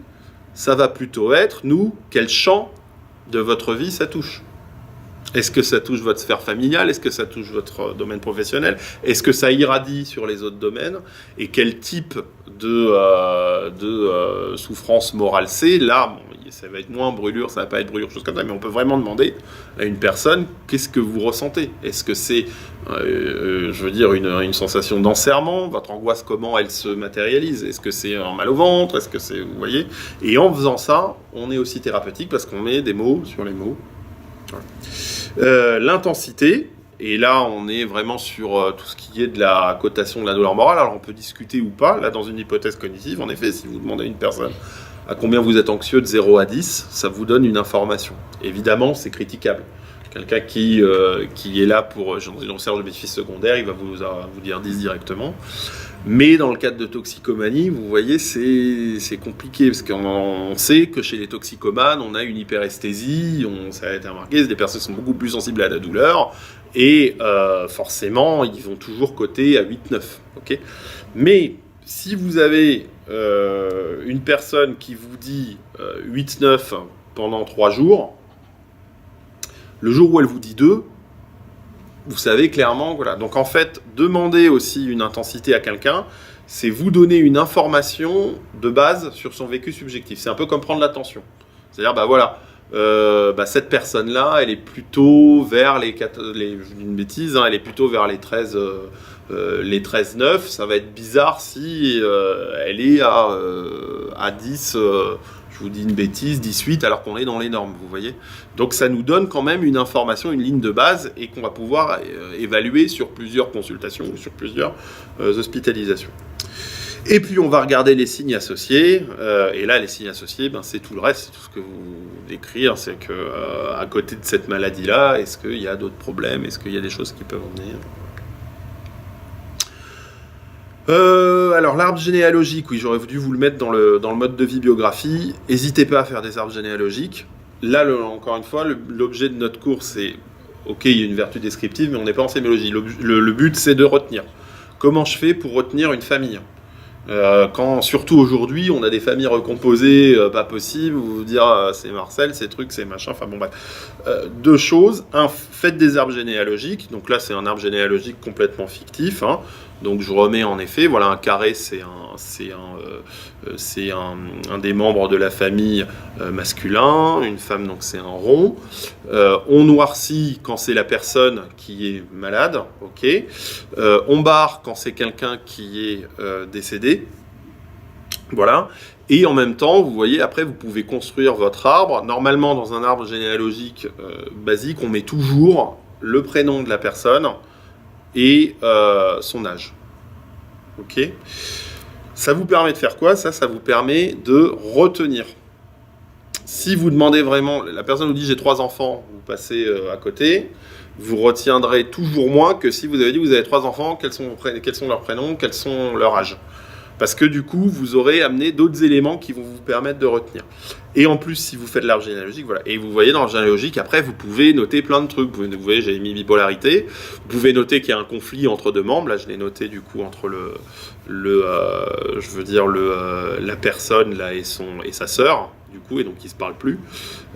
ça va plutôt être, quel champ de votre vie ça touche? Est-ce que ça touche votre sphère familiale? Est-ce que ça touche votre domaine professionnel? Est-ce que ça irradie sur les autres domaines? Et quel type de souffrance morale c'est? Là, ça va être moins brûlure, ça va pas être brûlure, chose comme ça, mais on peut vraiment demander à une personne, qu'est-ce que vous ressentez? Est-ce que c'est, une sensation d'enserrement? Votre angoisse, comment elle se matérialise? Est-ce que c'est un mal au ventre? Est-ce que c'est, vous voyez? Et en faisant ça, on est aussi thérapeutique parce qu'on met des mots sur les mots. L'intensité, et là on est vraiment sur tout ce qui est de la cotation de la douleur morale. Alors on peut discuter ou pas, là dans une hypothèse cognitive, en effet, si vous demandez à une personne à combien vous êtes anxieux de 0 à 10, ça vous donne une information. Évidemment, c'est critiquable. Quelqu'un qui est là pour une recherche de bénéfices secondaires, il va vous dire 10 directement. Mais dans le cadre de toxicomanie, vous voyez, c'est compliqué, parce qu'on sait que chez les toxicomanes, on a une hyperesthésie, ça a été remarqué, des personnes sont beaucoup plus sensibles à la douleur, et forcément, ils vont toujours coter à 8-9. Okay, mais si vous avez une personne qui vous dit 8-9 pendant 3 jours, le jour où elle vous dit 2, vous savez clairement, voilà. Donc en fait, demander aussi une intensité à quelqu'un, c'est vous donner une information de base sur son vécu subjectif. C'est un peu comme prendre l'attention. C'est-à-dire, cette personne-là, elle est plutôt vers je dis une bêtise, elle est plutôt vers les 13-9. Ça va être bizarre si elle est à 10... je vous dis une bêtise, 18, alors qu'on est dans les normes, vous voyez. Donc ça nous donne quand même une information, une ligne de base, et qu'on va pouvoir évaluer sur plusieurs consultations ou sur plusieurs hospitalisations. Et puis on va regarder les signes associés, et là les signes associés, c'est tout le reste, c'est tout ce que vous décrire, c'est que à côté de cette maladie-là, est-ce qu'il y a d'autres problèmes, est-ce qu'il y a des choses qui peuvent en venir? Alors l'arbre généalogique, oui, j'aurais dû vous le mettre dans le mode de vie biographie. N'hésitez pas à faire des arbres généalogiques. Là, encore une fois, l'objet de notre cours, c'est, ok, il y a une vertu descriptive, mais on n'est pas en sémiologie. Le but, c'est de retenir. Comment je fais pour retenir une famille? Quand, surtout aujourd'hui, on a des familles recomposées, pas possible, vous dire c'est Marcel, c'est truc, c'est machin, enfin bon bref. 2 choses, faites des arbres généalogiques, donc là c'est un arbre généalogique complètement fictif, donc je remets en effet, voilà, un carré c'est un des membres de la famille masculin, une femme donc c'est un rond, on noircit quand c'est la personne qui est malade, ok, on barre quand c'est quelqu'un qui est décédé, voilà, et en même temps, vous voyez, après vous pouvez construire votre arbre. Normalement dans un arbre généalogique basique, on met toujours le prénom de la personne et son âge, ok. Ça vous permet de faire quoi? Ça vous permet de retenir. Si vous demandez vraiment, la personne vous dit j'ai 3 enfants, vous passez à côté, vous retiendrez toujours moins que si vous avez dit vous avez 3 enfants, quels sont leurs prénoms, quels sont leurs âges. Parce que du coup, vous aurez amené d'autres éléments qui vont vous permettre de retenir. Et en plus, si vous faites l'arbre généalogique, voilà. Et vous voyez dans l'arbre généalogique, après, vous pouvez noter plein de trucs. Vous voyez, j'ai mis bipolarité. Vous pouvez noter qu'il y a un conflit entre 2 membres. Là, je l'ai noté du coup entre la personne là et sa sœur. Du coup, et donc ils se parlent plus.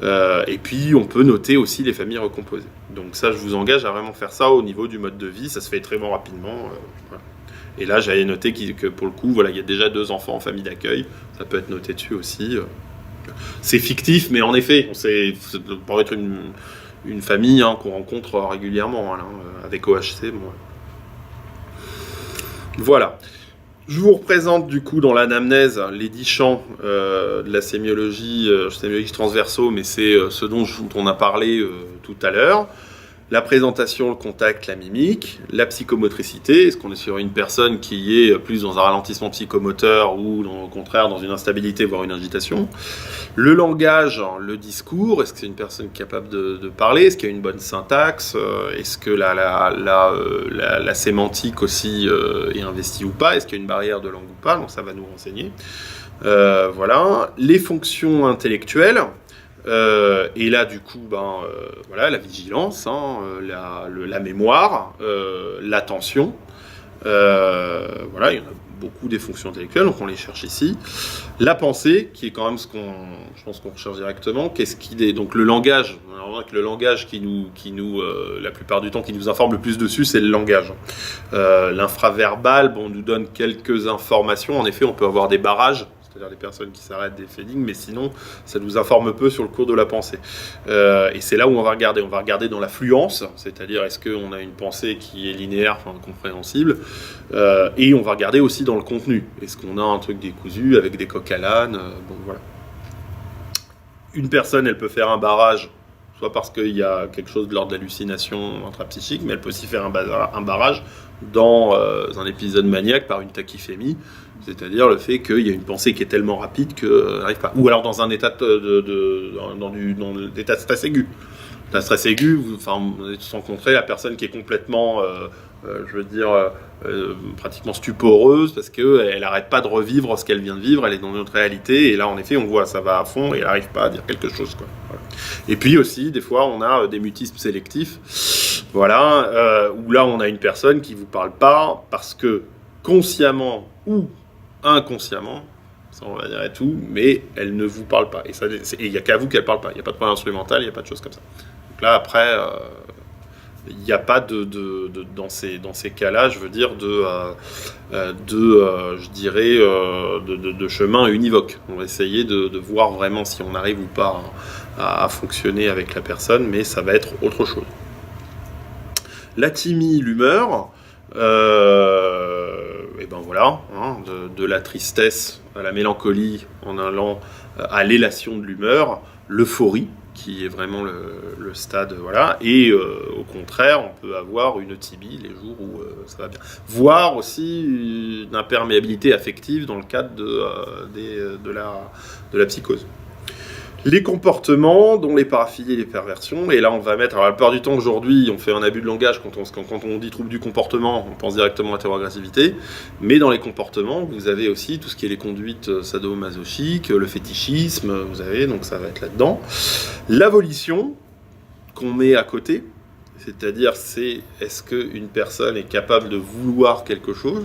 Et puis, on peut noter aussi les familles recomposées. Donc ça, je vous engage à vraiment faire ça au niveau du mode de vie. Ça se fait très rapidement. Voilà. Et là, j'avais noté que pour le coup, voilà, il y a déjà 2 enfants en famille d'accueil. Ça peut être noté dessus aussi. C'est fictif, mais en effet, ça pourrait être une famille qu'on rencontre régulièrement avec OHC. Bon. Voilà. Je vous représente du coup dans l'anamnèse les 10 champs de la sémiologie transversaux, mais c'est ce dont on a parlé tout à l'heure. la présentation, le contact, la mimique, la psychomotricité, est-ce qu'on est sur une personne qui est plus dans un ralentissement psychomoteur ou au contraire dans une instabilité, voire une agitation, le langage, le discours, est-ce que c'est une personne capable de parler, est-ce qu'il y a une bonne syntaxe, est-ce que la sémantique aussi est investie ou pas, est-ce qu'il y a une barrière de langue ou pas, donc ça va nous renseigner. Voilà, les fonctions intellectuelles. Et là, du coup, voilà, la vigilance, la mémoire, l'attention. Voilà, il y en a beaucoup des fonctions intellectuelles, donc on les cherche ici. La pensée, qui est quand même je pense qu'on recherche directement. Donc le langage. Alors, le langage qui nous, la plupart du temps, qui nous informe le plus dessus, c'est le langage. L'infraverbal, nous donne quelques informations. En effet, on peut avoir des barrages. C'est-à-dire les personnes qui s'arrêtent des faits d'énigmes, mais sinon, ça nous informe peu sur le cours de la pensée. Et c'est là où on va regarder. On va regarder dans la fluence, c'est-à-dire est-ce qu'on a une pensée qui est linéaire, compréhensible, et on va regarder aussi dans le contenu. Est-ce qu'on a un truc décousu avec des coques à l'âne, voilà. Une personne, elle peut faire un barrage, soit parce qu'il y a quelque chose de l'ordre de l'hallucination intrapsychique, mais elle peut aussi faire un barrage dans un épisode maniaque par une tachyphémie, c'est-à-dire le fait qu'il y a une pensée qui est tellement rapide qu'elle n'arrive pas. Ou alors dans un état dans l'état de stress aigu. Un stress aigu, vous rencontrez la personne qui est complètement, pratiquement stuporeuse parce qu'elle n'arrête pas de revivre ce qu'elle vient de vivre, elle est dans notre réalité, et là en effet on voit ça va à fond et elle n'arrive pas à dire quelque chose, quoi. Voilà. Et puis aussi, des fois on a des mutismes sélectifs, voilà, où là on a une personne qui ne vous parle pas parce que consciemment ou inconsciemment, ça on va dire et tout, mais elle ne vous parle pas. Et il n'y a qu'à vous qu'elle ne parle pas, il n'y a pas de point instrumental, il n'y a pas de choses comme ça. Donc là après, il n'y a pas dans ces cas-là, je veux dire, de chemin univoque. On va essayer de voir vraiment si on arrive ou pas à fonctionner avec la personne, mais ça va être autre chose. L'athymie, l'humeur, et voilà, de la tristesse à la mélancolie en allant à l'élation de l'humeur, l'euphorie, qui est vraiment le stade, voilà, et au contraire, on peut avoir une euthymie les jours où ça va bien. Voire aussi une imperméabilité affective dans le cadre de la psychose. Les comportements, dont les paraphilies et les perversions, et là on va mettre, alors la plupart du temps aujourd'hui, on fait un abus de langage quand on dit trouble du comportement, on pense directement à la terror-agressivité, mais dans les comportements, vous avez aussi tout ce qui est les conduites sadomasochiques, le fétichisme, vous avez, donc ça va être là-dedans. La volition, qu'on met à côté, c'est-à-dire est-ce qu'une personne est capable de vouloir quelque chose,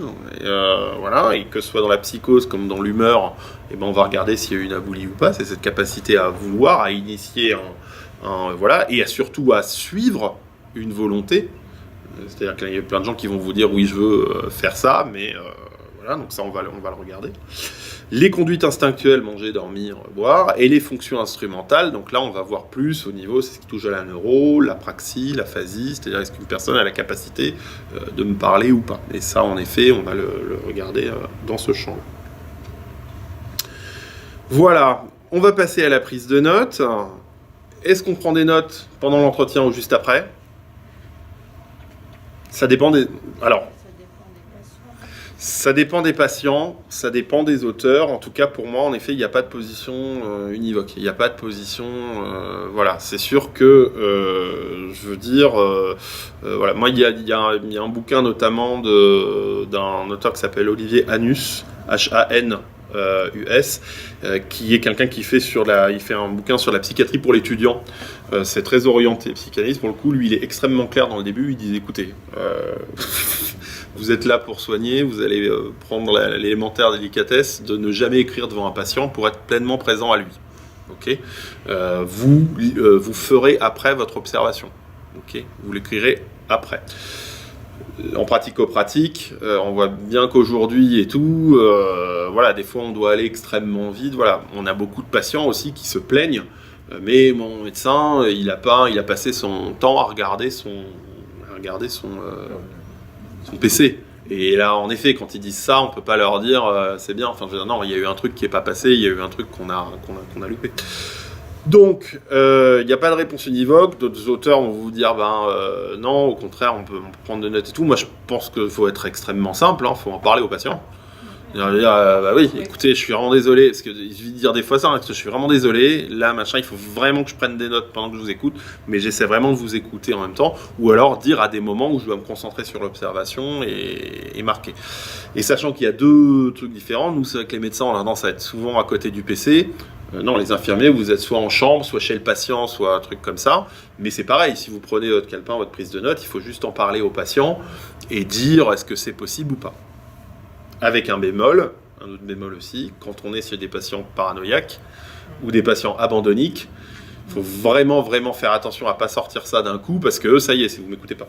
voilà, et que ce soit dans la psychose comme dans l'humeur, on va regarder s'il y a une aboulie ou pas, c'est cette capacité à vouloir, à initier voilà, et surtout à suivre une volonté, c'est-à-dire qu'il y a plein de gens qui vont vous dire oui je veux faire ça, mais voilà, donc ça on va le regarder. Les conduites instinctuelles, manger, dormir, boire, et les fonctions instrumentales, donc là on va voir plus au niveau, c'est ce qui touche à la neuro, la praxie, la phasie, c'est-à-dire est-ce qu'une personne a la capacité de me parler ou pas. Et ça en effet, on va le regarder dans ce champ-là. Voilà, on va passer à la prise de notes. Est-ce qu'on prend des notes pendant l'entretien ou juste après ? Ça dépend des... Alors... Ça dépend des patients, ça dépend des auteurs. En tout cas, pour moi, en effet, il n'y a pas de position univoque. Il n'y a pas de position... voilà, c'est sûr que, je veux dire... voilà, moi, il y a un bouquin notamment d'un auteur qui s'appelle Olivier Hanus, H-A-N-U-S, qui est quelqu'un qui fait il fait un bouquin sur la psychiatrie pour l'étudiant. C'est très orienté psychanalyse. Pour le coup, lui, il est extrêmement clair dans le début. Il dit, écoutez... vous êtes là pour soigner, vous allez prendre l'élémentaire délicatesse de ne jamais écrire devant un patient pour être pleinement présent à lui. Okay, vous ferez après votre observation. Okay, vous l'écrirez après. En pratico-pratique, on voit bien qu'aujourd'hui et tout, voilà, des fois on doit aller extrêmement vite. Voilà, on a beaucoup de patients aussi qui se plaignent, mais mon médecin, il a passé son temps à regarder son PC. Et là, en effet, quand ils disent ça, on peut pas leur dire c'est bien. Enfin, je veux dire, non, il y a eu un truc qui est pas passé, il y a eu un truc qu'on a loupé. Donc, il n'y a pas de réponse univoque. D'autres auteurs vont vous dire, non, au contraire, on peut prendre des notes et tout. Moi, je pense qu'il faut être extrêmement simple, il faut en parler aux patients. Dire, oui, écoutez, je suis vraiment désolé, parce qu'il suffit de dire des fois ça, que je suis vraiment désolé, là, machin, il faut vraiment que je prenne des notes pendant que je vous écoute, mais j'essaie vraiment de vous écouter en même temps, ou alors dire à des moments où je dois me concentrer sur l'observation et marquer. Et sachant qu'il y a deux trucs différents, nous, c'est vrai que les médecins, on a tendance à être souvent à côté du PC. Non, les infirmiers, vous êtes soit en chambre, soit chez le patient, soit un truc comme ça. Mais c'est pareil, si vous prenez votre calepin, votre prise de notes, il faut juste en parler au patient et dire est-ce que c'est possible ou pas. Avec un bémol, un autre bémol aussi, quand on est sur des patients paranoïaques ou des patients abandonniques, il faut vraiment, vraiment faire attention à ne pas sortir ça d'un coup parce que ça y est, si vous ne m'écoutez pas.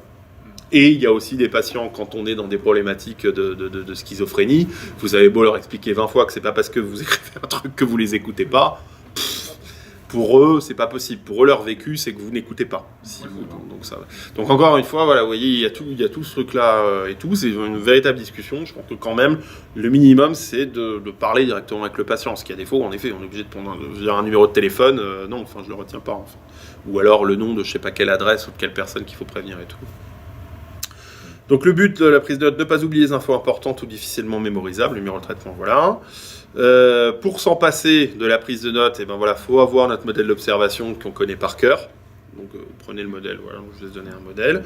Et il y a aussi des patients, quand on est dans des problématiques de schizophrénie, vous avez beau leur expliquer 20 fois que c'est pas parce que vous écrivez un truc que vous les écoutez pas. Pour eux, c'est pas possible. Pour eux, leur vécu, c'est que vous n'écoutez pas. Donc encore une fois, voilà, vous voyez, il y a tout ce truc-là et tout. C'est une véritable discussion. Je pense que quand même, le minimum, c'est de parler directement avec le patient. Parce qu'il y a des fois, en effet, on est obligé de prendre un numéro de téléphone. Non, enfin, je le retiens pas. Enfin. Ou alors le nom de je sais pas quelle adresse ou de quelle personne qu'il faut prévenir et tout. Donc le but de la prise de note, ne pas oublier les infos importantes ou difficilement mémorisables, numéro de traitement, voilà. Pour s'en passer de la prise de notes, faut avoir notre modèle d'observation qu'on connaît par cœur. Donc prenez le modèle, voilà, je vais vous donner un modèle.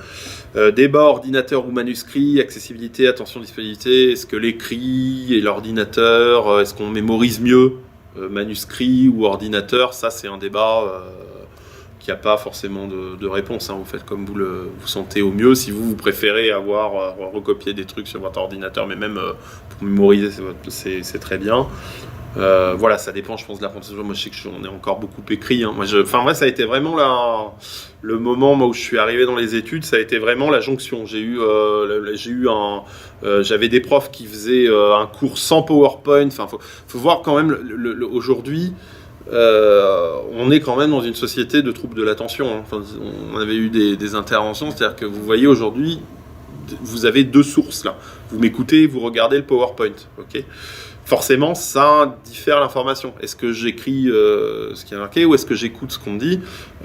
Débat ordinateur ou manuscrit, accessibilité, attention, disponibilité, est-ce que l'écrit et l'ordinateur, est-ce qu'on mémorise mieux manuscrit ou ordinateur? Ça c'est un débat qui n'a pas forcément de réponse. Vous faites comme vous sentez au mieux. Si vous préférez avoir recopié des trucs sur votre ordinateur, mais même pour mémoriser, c'est très bien. Voilà, ça dépend, je pense, de l'apprentissage. Moi, je sais que j'en ai encore beaucoup écrit. Moi, ça a été vraiment le moment où je suis arrivé dans les études. Ça a été vraiment la jonction. J'avais des profs qui faisaient un cours sans PowerPoint. Enfin, faut voir quand même aujourd'hui. On est quand même dans une société de troubles de l'attention. Enfin, on avait eu des interventions, c'est-à-dire que vous voyez aujourd'hui, vous avez deux sources là. Vous m'écoutez, vous regardez le PowerPoint. Okay, forcément, ça diffère l'information. Est-ce que j'écris ce qui est marqué ou est-ce que j'écoute ce qu'on dit?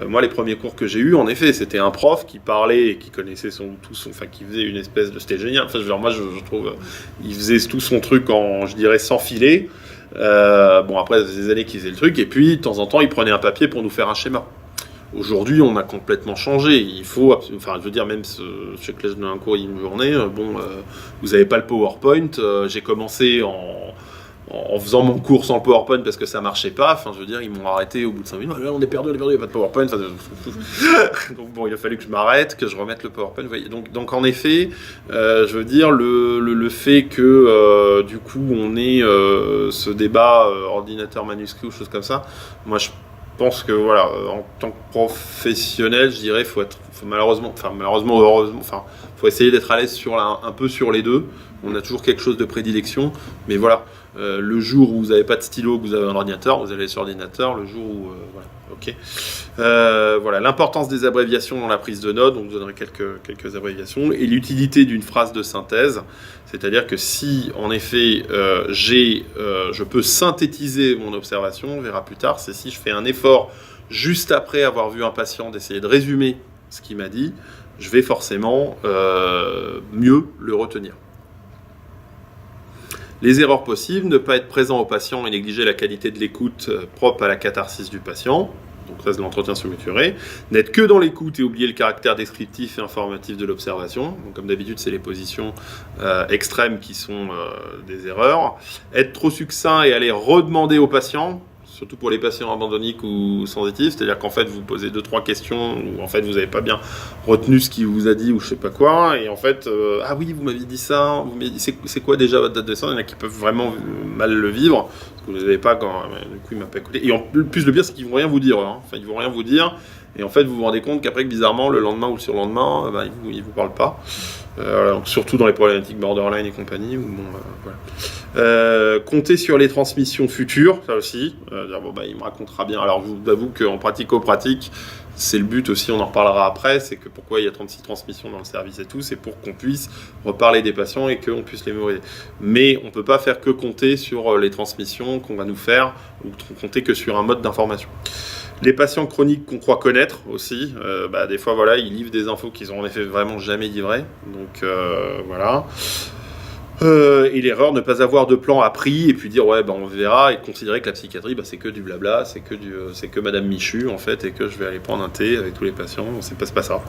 Moi, les premiers cours que j'ai eus, en effet, c'était un prof qui parlait et qui connaissait qui faisait une espèce de... C'était génial. Enfin, moi, je trouve, il faisait tout son truc sans filet. Après, ça faisait des années qu'il faisait le truc, et puis de temps en temps, il prenait un papier pour nous faire un schéma. Aujourd'hui, on a complètement changé. Il faut, même je sais que là, je donne un cours une journée. Vous n'avez pas le PowerPoint. J'ai commencé en faisant mon cours sans le PowerPoint parce que ça marchait pas. Ils m'ont arrêté au bout de 5 minutes. On est perdu, il n'y a pas de PowerPoint. Donc il a fallu que je m'arrête, que je remette le PowerPoint. Vous voyez. Donc en effet, le fait que du coup on ait ce débat ordinateur manuscrit ou choses comme ça, moi je pense que en tant que professionnel, je dirais, faut essayer d'être à l'aise un peu sur les deux. On a toujours quelque chose de prédilection, mais voilà. Le jour où vous n'avez pas de stylo, que vous avez un ordinateur, vous allez sur l'ordinateur. Le jour où ok. L'importance des abréviations dans la prise de notes. Donc, je vous donnerai quelques abréviations et l'utilité d'une phrase de synthèse. C'est-à-dire que si, en effet, je peux synthétiser mon observation, on verra plus tard, c'est si je fais un effort juste après avoir vu un patient d'essayer de résumer ce qu'il m'a dit, je vais forcément mieux le retenir. Les erreurs possibles, ne pas être présent au patient et négliger la qualité de l'écoute propre à la catharsis du patient. Donc ça, c'est l'entretien structuré. N'être que dans l'écoute et oublier le caractère descriptif et informatif de l'observation. Donc, comme d'habitude, c'est les positions extrêmes qui sont des erreurs. Être trop succinct et aller redemander au patient, surtout pour les patients abandonniques ou sensitifs, c'est-à-dire qu'en fait, vous posez 2-3 questions où en fait, vous n'avez pas bien retenu ce qu'il vous a dit ou je sais pas quoi, et en fait, ah oui, vous m'aviez dit ça, vous m'avez dit, c'est quoi déjà votre date de naissance? Il y en a qui peuvent vraiment mal le vivre, parce que vous ne l'avez pas quand, du coup, il m'a pas écouté. Et en plus, le pire, c'est qu'ils vont rien vous dire, Enfin, ils vont rien vous dire, et en fait, vous vous rendez compte qu'après, bizarrement, le lendemain ou le surlendemain, ils vous parlent pas. Donc, surtout dans les problématiques borderline et compagnie. Compter sur les transmissions futures, ça aussi. Il me racontera bien. Alors, je vous avoue qu'en pratico-pratique, c'est le but aussi, on en reparlera après, c'est que pourquoi il y a 36 transmissions dans le service et tout, c'est pour qu'on puisse reparler des patients et qu'on puisse les mémoriser. Mais on ne peut pas faire que compter sur les transmissions qu'on va nous faire, ou compter que sur un mode d'information. Les patients chroniques qu'on croit connaître aussi, des fois voilà, ils livrent des infos qu'ils ont en effet vraiment jamais livrées. Donc voilà. Et l'erreur, ne pas avoir de plan appris et puis dire ouais on verra et considérer que la psychiatrie c'est que du blabla, c'est que Madame Michu en fait et que je vais aller prendre un thé avec tous les patients. C'est pas ça.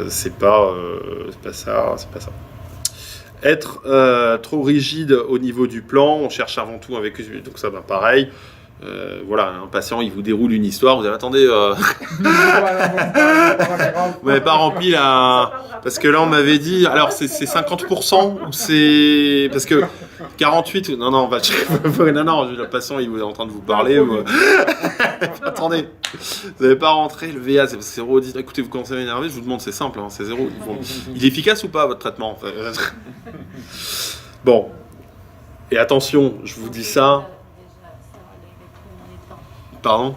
C'est pas ça. Être trop rigide au niveau du plan, on cherche avant tout un vécu, donc ça pareil. Voilà, un patient, il vous déroule une histoire, vous avez attendez, vous m'avez pas rempli la... Parce que là, on m'avait dit, alors c'est 50% ou c'est... Parce que 48, non, le patient, il est en train de vous parler. Attendez, vous n'avez pas rentré le VA, c'est 0. Écoutez, vous commencez à m'énerver, je vous demande, c'est simple, hein, c'est 0. Il est efficace ou pas, votre traitement? Bon, et attention, je vous dis ça... Pardon?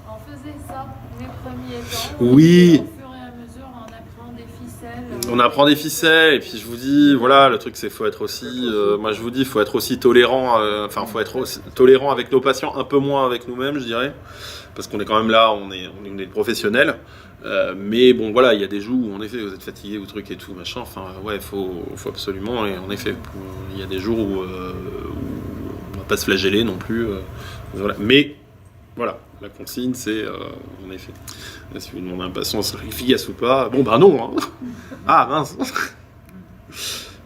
On faisait ça les premiers temps. Oui. Au fur et à mesure, on apprend des ficelles. On apprend des ficelles, et puis je vous dis, voilà, le truc c'est faut être aussi, moi je vous dis, faut être aussi tolérant, faut être aussi tolérant avec nos patients, un peu moins avec nous-mêmes, je dirais, parce qu'on est quand même là, on est des professionnels, mais bon voilà, il y a des jours où en effet vous êtes fatigué ou truc et tout machin, faut absolument, et en effet, il y a des jours où on va pas se flageller non plus, voilà. Mais voilà, la consigne, c'est, en effet, si vous demandez à un patient si c'est efficace ou pas, non, hein. Ah, mince.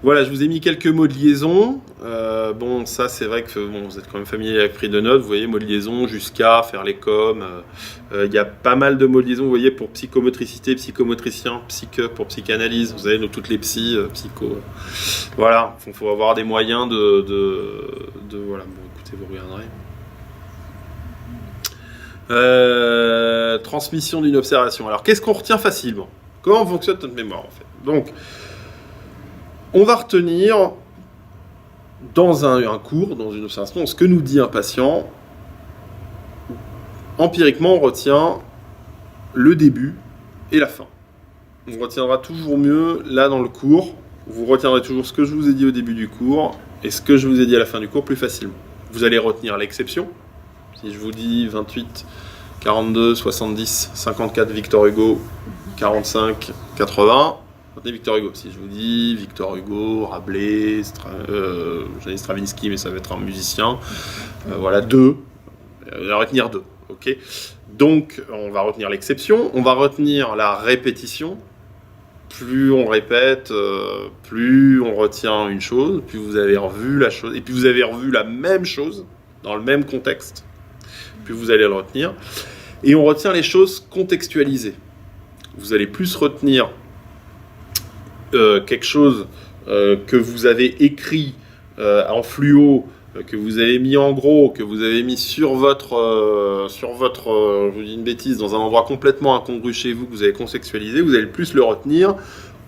Voilà, je vous ai mis quelques mots de liaison. Ça, c'est vrai que vous êtes quand même familier avec prise de notes. Vous voyez, mots de liaison, jusqu'à, faire les coms. Il y a pas mal de mots de liaison, vous voyez, pour psychomotricité, psychomotricien, psyche pour psychanalyse. Vous avez toutes les psys, psycho. Voilà, il faut avoir des moyens voilà, écoutez, vous regarderez. Transmission d'une observation. Alors, qu'est-ce qu'on retient facilement? Comment fonctionne notre mémoire, en fait? Donc, on va retenir dans un cours, dans une observation, ce que nous dit un patient. Empiriquement, on retient le début et la fin. On retiendra toujours mieux, là, dans le cours, vous retiendrez toujours ce que je vous ai dit au début du cours et ce que je vous ai dit à la fin du cours plus facilement. Vous allez retenir l'exception. Si je vous dis 28, 42, 70, 54 Victor Hugo, 45, 80, retenez Victor Hugo. Si je vous dis Victor Hugo, Rabelais, j'allais Stravinsky, mais ça va être un musicien, voilà, 2, on va retenir 2, ok. Donc, on va retenir l'exception, on va retenir la répétition. Plus on répète, plus on retient une chose, plus vous avez revu la chose, et puis vous avez revu la même chose dans le même contexte. Plus vous allez le retenir. Et on retient les choses contextualisées. Vous allez plus retenir quelque chose que vous avez écrit en fluo, que vous avez mis en gros, que vous avez mis sur votre, je vous dis une bêtise, dans un endroit complètement incongru chez vous, que vous avez contextualisé, vous allez plus le retenir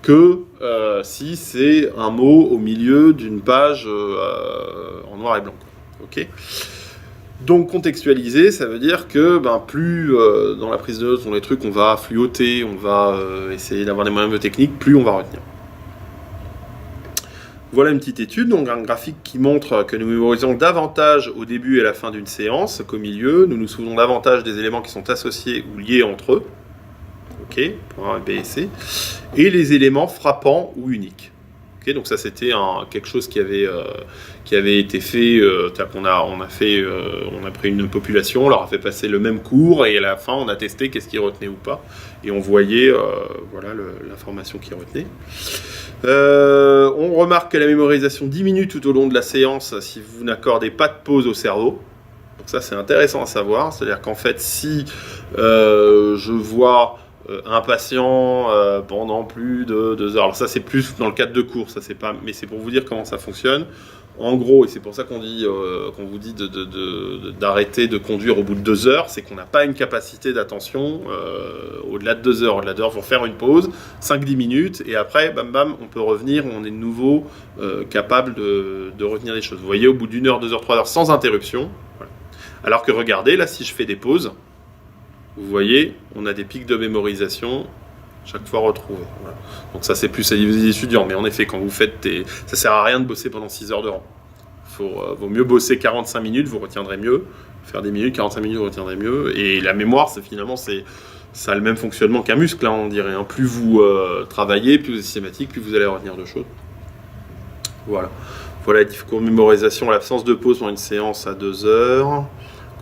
que si c'est un mot au milieu d'une page en noir et blanc. Ok ? Donc contextualiser, ça veut dire que plus dans la prise de notes, dans les trucs, on va fluoter, on va essayer d'avoir des moyens de technique, plus on va retenir. Voilà une petite étude, donc un graphique qui montre que nous mémorisons davantage au début et à la fin d'une séance qu'au milieu. Nous nous souvenons davantage des éléments qui sont associés ou liés entre eux. Ok, point B et C. Et les éléments frappants ou uniques. Okay, donc ça c'était quelque chose qui avait été fait, on a pris une population, on leur a fait passer le même cours et à la fin on a testé qu'est-ce qu'ils retenaient ou pas et on voyait l'information qu'ils retenaient. On remarque que la mémorisation diminue tout au long de la séance si vous n'accordez pas de pause au cerveau. Donc ça c'est intéressant à savoir, c'est-à-dire qu'en fait si je vois un patient pendant plus de 2 heures. Alors ça c'est plus dans le cadre de cours, ça c'est pas, mais c'est pour vous dire comment ça fonctionne. En gros, et c'est pour ça qu'on vous dit d'arrêter de conduire au bout de 2 heures, c'est qu'on n'a pas une capacité d'attention au-delà de 2 heures. Au-delà de 2 heures, il faut faire une pause, 5-10 minutes, et après, bam, on peut revenir, on est de nouveau capable de retenir les choses. Vous voyez, au bout d'1 heure, 2 heures, 3 heures, sans interruption. Voilà. Alors que regardez, là, si je fais des pauses, vous voyez, on a des pics de mémorisation chaque fois retrouvés. Voilà. Donc ça, c'est plus à les étudiants. Mais en effet, quand vous faites ça sert à rien de bosser pendant 6 heures de rang. Vaut mieux bosser 45 minutes, vous retiendrez mieux. Faire des minutes, 45 minutes, vous retiendrez mieux. Et la mémoire, ça a le même fonctionnement qu'un muscle, hein, on dirait. Hein. Plus vous travaillez, plus vous êtes systématique, plus vous allez retenir de choses. Voilà. Voilà les cours de mémorisation, l'absence de pause dans une séance à 2 heures.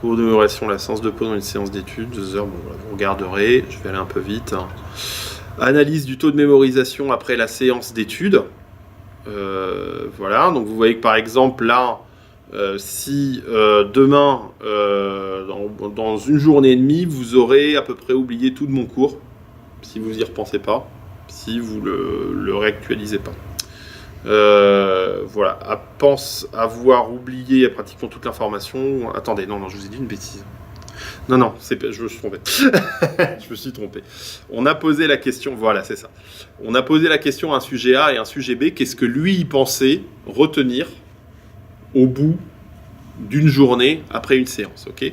Cours de mémorisation, l'absence de pause dans une séance d'études, 2 heures. Bon, voilà, vous regarderez, je vais aller un peu vite. Analyse du taux de mémorisation après la séance d'études. Voilà, donc vous voyez que par exemple là, si demain, dans une journée et demie, vous aurez à peu près oublié tout de mon cours, si vous y repensez pas, si vous le réactualisez pas. Voilà, pense avoir oublié pratiquement toute l'information. Attendez, non, je vous ai dit une bêtise. Non, je me suis trompé. Je me suis trompé. On a posé la question, voilà, c'est ça. On a posé la question à un sujet A et un sujet B. Qu'est-ce que lui, il pensait retenir au bout d'une journée après une séance, ok ?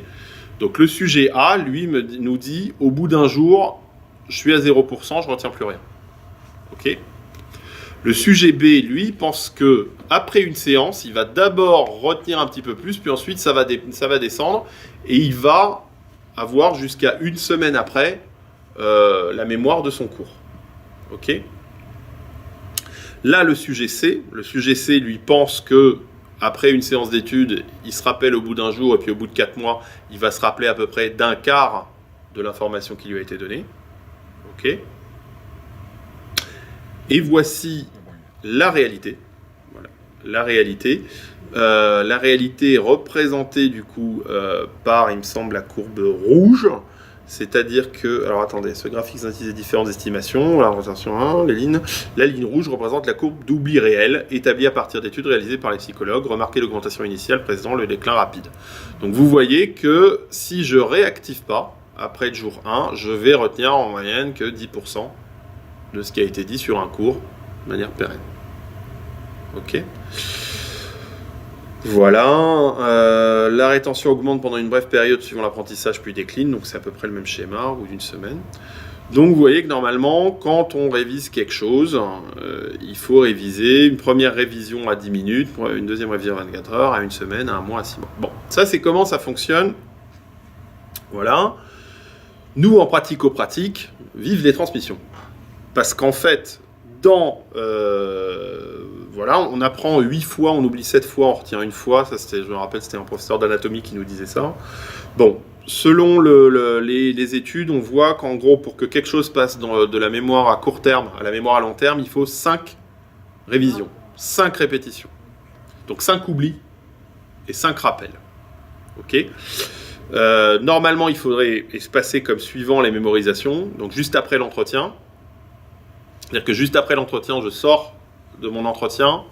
Donc le sujet A, lui, nous dit, au bout d'un jour, je suis à 0%, je ne retiens plus rien. Ok ? Le sujet B, lui, pense que après une séance, il va d'abord retenir un petit peu plus, puis ensuite ça va descendre, et il va avoir jusqu'à une semaine après la mémoire de son cours. Ok ? Là, le sujet C, lui pense que après une séance d'études, il se rappelle au bout d'un jour, et puis au bout de 4 mois, il va se rappeler à peu près d'un quart de l'information qui lui a été donnée. Ok ? Et voici la réalité. Voilà. La réalité est représentée du coup par, il me semble, la courbe rouge. C'est-à-dire que, alors attendez, ce graphique synthétise les différentes estimations. Alors, attention, hein, la ligne rouge représente la courbe d'oubli réel établie à partir d'études réalisées par les psychologues. Remarquez l'augmentation initiale précédant le déclin rapide. Donc vous voyez que si je réactive pas, après le jour 1, je vais retenir en moyenne que 10% de ce qui a été dit sur un cours de manière pérenne. Ok. Voilà. La rétention augmente pendant une brève période suivant l'apprentissage puis décline, donc c'est à peu près le même schéma au bout d'une semaine. Donc vous voyez que normalement, quand on révise quelque chose, il faut réviser une première révision à 10 minutes, une deuxième révision à 24 heures, à une semaine, à un mois, à 6 mois. Bon, ça c'est comment ça fonctionne. Voilà. Nous, en pratico-pratique, vive les transmissions. Parce qu'en fait, voilà, on apprend 8 fois, on oublie 7 fois, on retient une fois. Ça, je me rappelle, c'était un professeur d'anatomie qui nous disait ça. Bon, selon les études, on voit qu'en gros, pour que quelque chose passe de la mémoire à court terme à la mémoire à long terme, il faut 5 révisions, 5 répétitions. Donc 5 oublis et 5 rappels. Ok ? Normalement, il faudrait se passer comme suivant les mémorisations. Donc juste après l'entretien. C'est-à-dire que juste après l'entretien, je sors de mon entretien.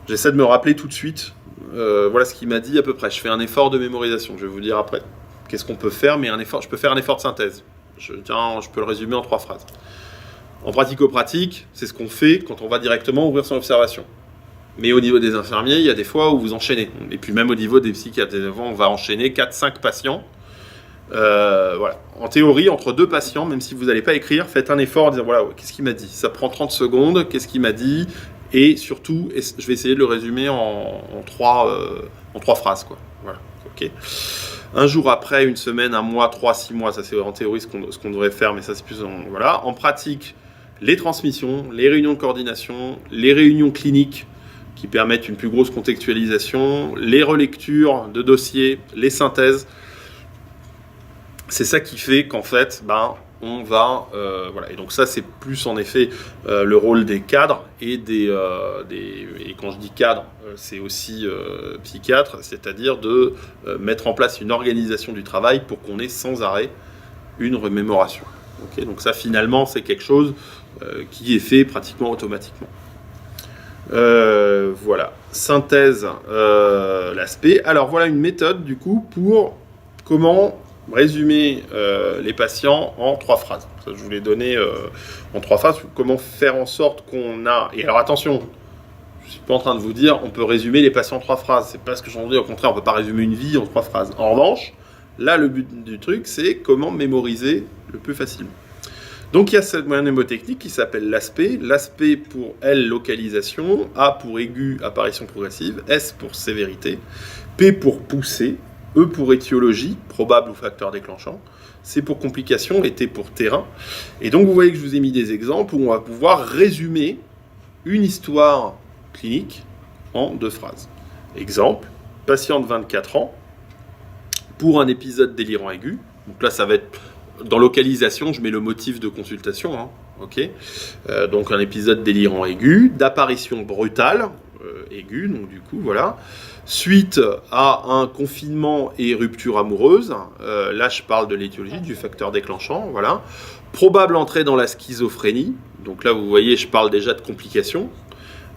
J'essaie de me rappeler tout de suite. Voilà ce qu'il m'a dit à peu près. Je fais un effort de mémorisation. Je vais vous dire après qu'est-ce qu'on peut faire, mais je peux faire un effort de synthèse. Je peux le résumer en 3 phrases. En pratico-pratique, c'est ce qu'on fait quand on va directement ouvrir son observation. Mais au niveau des infirmiers, il y a des fois où vous enchaînez. Et puis même au niveau des psychiatres, on va enchaîner 4-5 patients. Voilà. En théorie, entre 2 patients, même si vous n'allez pas écrire, faites un effort, dire voilà, qu'est-ce qu'il m'a dit ? Ça prend 30 secondes, qu'est-ce qu'il m'a dit ? Et surtout, je vais essayer de le résumer en 3 phrases, quoi. Voilà. Ok. Un jour après, une semaine, un mois, 3, 6 mois, ça c'est en théorie ce qu'on devrait faire, mais ça c'est plus voilà. En pratique, les transmissions, les réunions de coordination, les réunions cliniques qui permettent une plus grosse contextualisation, les relectures de dossiers, les synthèses. C'est ça qui fait qu'en fait, on va... voilà. Et donc ça, c'est plus en effet le rôle des cadres et et quand je dis cadre, c'est aussi psychiatre, c'est-à-dire de mettre en place une organisation du travail pour qu'on ait sans arrêt une remémoration. Okay, donc ça, finalement, c'est quelque chose qui est fait pratiquement automatiquement. Voilà. Synthèse, l'aspect. Alors voilà une méthode, du coup, pour comment... résumer les patients en 3 phrases. Ça, je vous l'ai donné en 3 phrases. Comment faire en sorte qu'on a... Et alors attention, je ne suis pas en train de vous dire on peut résumer les patients en 3 phrases. C'est pas ce que j'en dis. Au contraire, on ne peut pas résumer une vie en 3 phrases. En revanche, là, le but du truc, c'est comment mémoriser le plus facilement. Donc il y a cette mnémotechnique qui s'appelle l'aspect. L'aspect pour L, localisation, A pour aigu, apparition progressive, S pour sévérité, P pour poussée, E pour étiologie, probable ou facteur déclenchant, C pour complication et T pour terrain. Et donc vous voyez que je vous ai mis des exemples où on va pouvoir résumer une histoire clinique en 2 phrases. Exemple, patient de 24 ans pour un épisode délirant aigu. Donc là ça va être dans localisation, je mets le motif de consultation, hein, ok. Donc un épisode délirant aigu, d'apparition brutale, aiguë, donc du coup, voilà. Suite à un confinement et rupture amoureuse, là je parle de l'étiologie, du facteur déclenchant, voilà. Probable entrée dans la schizophrénie, donc là vous voyez, je parle déjà de complications.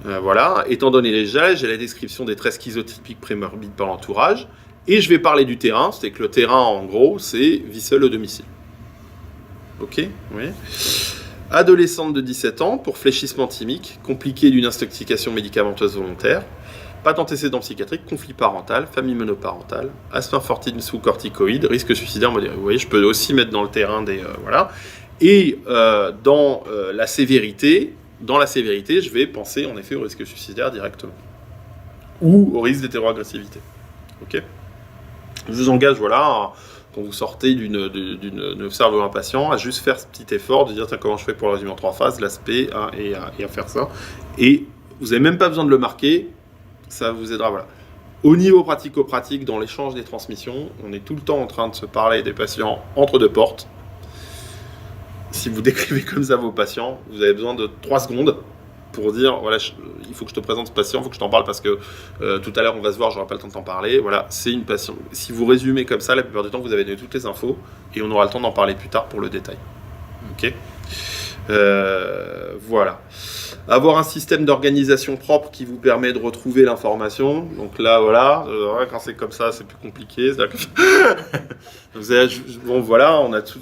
Voilà, étant donné les âges, j'ai la description des traits schizotypiques prémorbides par l'entourage, et je vais parler du terrain, c'est que le terrain en gros, c'est vie seule au domicile. Ok, oui. Adolescente de 17 ans pour fléchissement thymique, compliqué d'une intoxication médicamenteuse volontaire, pas d'antécédent psychiatrique, conflit parental, famille monoparentale, asthme fortine sous corticoïdes, risque suicidaire modéré. Vous voyez, je peux aussi mettre dans le terrain des... voilà. Et dans la sévérité, je vais penser en effet au risque suicidaire directement. Ou au risque d'hétéroagressivité. Ok. Je vous engage, voilà... Quand vous sortez d'une observe un patient, à juste faire ce petit effort de dire comment je fais pour le résumer en 3 phases, l'aspect, et à faire ça. Et vous n'avez même pas besoin de le marquer, ça vous aidera. Voilà. Au niveau pratico-pratique, dans l'échange des transmissions, on est tout le temps en train de se parler des patients entre 2 portes. Si vous décrivez comme ça vos patients, vous avez besoin de 3 secondes pour dire, voilà, il faut que je te présente ce patient, il faut que je t'en parle parce que tout à l'heure on va se voir, j'aurai pas le temps de t'en parler. Voilà, c'est une patiente. Si vous résumez comme ça, la plupart du temps vous avez donné toutes les infos et on aura le temps d'en parler plus tard pour le détail. Ok. Voilà. Avoir un système d'organisation propre qui vous permet de retrouver l'information. Donc là, voilà, quand c'est comme ça, c'est plus compliqué. Bon, voilà, on a tout.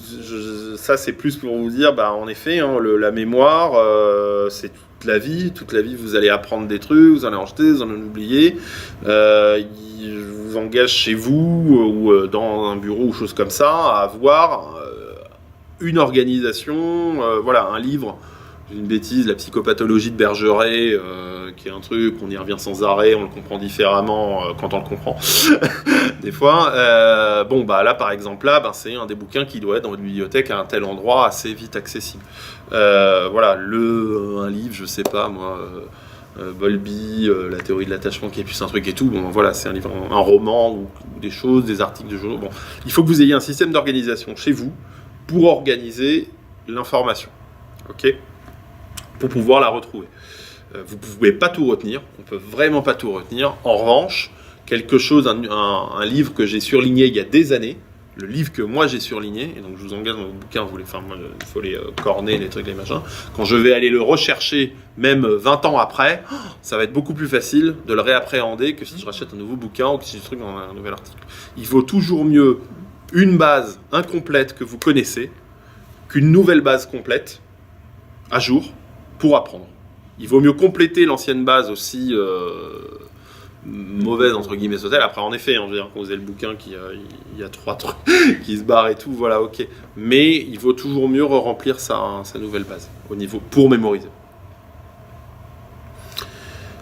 Ça, c'est plus pour vous dire, bah, en effet, hein, la mémoire, c'est toute la vie. Toute la vie, vous allez apprendre des trucs, vous allez en jeter, vous en oublier. Je vous engage chez vous ou dans un bureau ou choses comme ça à avoir une organisation, voilà, un livre. Une bêtise, la psychopathologie de Bergeret, qui est un truc, on y revient sans arrêt, on le comprend différemment quand on le comprend, des fois. Bon, bah là, par exemple, là, c'est un des bouquins qui doit être dans votre bibliothèque à un tel endroit assez vite accessible. Voilà, un livre, je sais pas, moi, Bowlby, la théorie de l'attachement qui est plus un truc et tout. Bon, voilà, c'est un livre, un roman ou des choses, des articles de journaux. Bon, il faut que vous ayez un système d'organisation chez vous pour organiser l'information. Ok ? Pour pouvoir la retrouver. Vous ne pouvez pas tout retenir, on ne peut vraiment pas tout retenir. En revanche, quelque chose, un livre que j'ai surligné il y a des années, le livre que moi j'ai surligné, et donc je vous engage dans vos bouquins, il faut les corner, les trucs, les machins, quand je vais aller le rechercher, même 20 ans après, ça va être beaucoup plus facile de le réappréhender que si je rachète un nouveau bouquin ou que si je truc dans un nouvel article. Il vaut toujours mieux une base incomplète que vous connaissez qu'une nouvelle base complète, à jour, pour apprendre. Il vaut mieux compléter l'ancienne base aussi mauvaise, entre guillemets, sautelle. Après, en effet, je veux dire, quand vous avez le bouquin, il y a 3 trucs qui se barrent et tout, voilà, ok. Mais il vaut toujours mieux remplir sa nouvelle base, au niveau, pour mémoriser.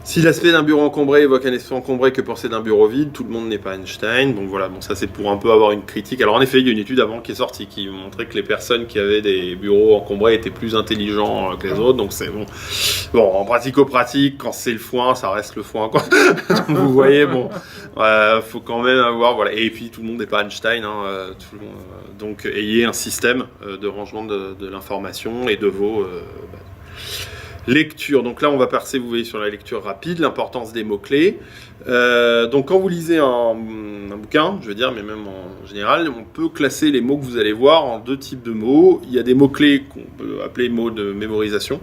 Si l'aspect d'un bureau encombré évoque un esprit encombré que penser d'un bureau vide, tout le monde n'est pas Einstein. Donc voilà, bon, ça c'est pour un peu avoir une critique. Alors en effet, il y a une étude avant qui est sortie qui montrait que les personnes qui avaient des bureaux encombrés étaient plus intelligents que les autres. Donc c'est bon. Bon, en pratico-pratique, quand c'est le foin, ça reste le foin, quoi. Donc vous voyez, bon, faut quand même avoir, voilà. Et puis tout le monde n'est pas Einstein, hein, tout le monde, donc ayez un système de rangement de l'information et de vos lecture. Donc là, on va passer, vous voyez, sur la lecture rapide, l'importance des mots-clés. Donc quand vous lisez un bouquin, je veux dire, mais même en général, on peut classer les mots que vous allez voir en 2 types de mots. Il y a des mots-clés qu'on peut appeler mots de mémorisation.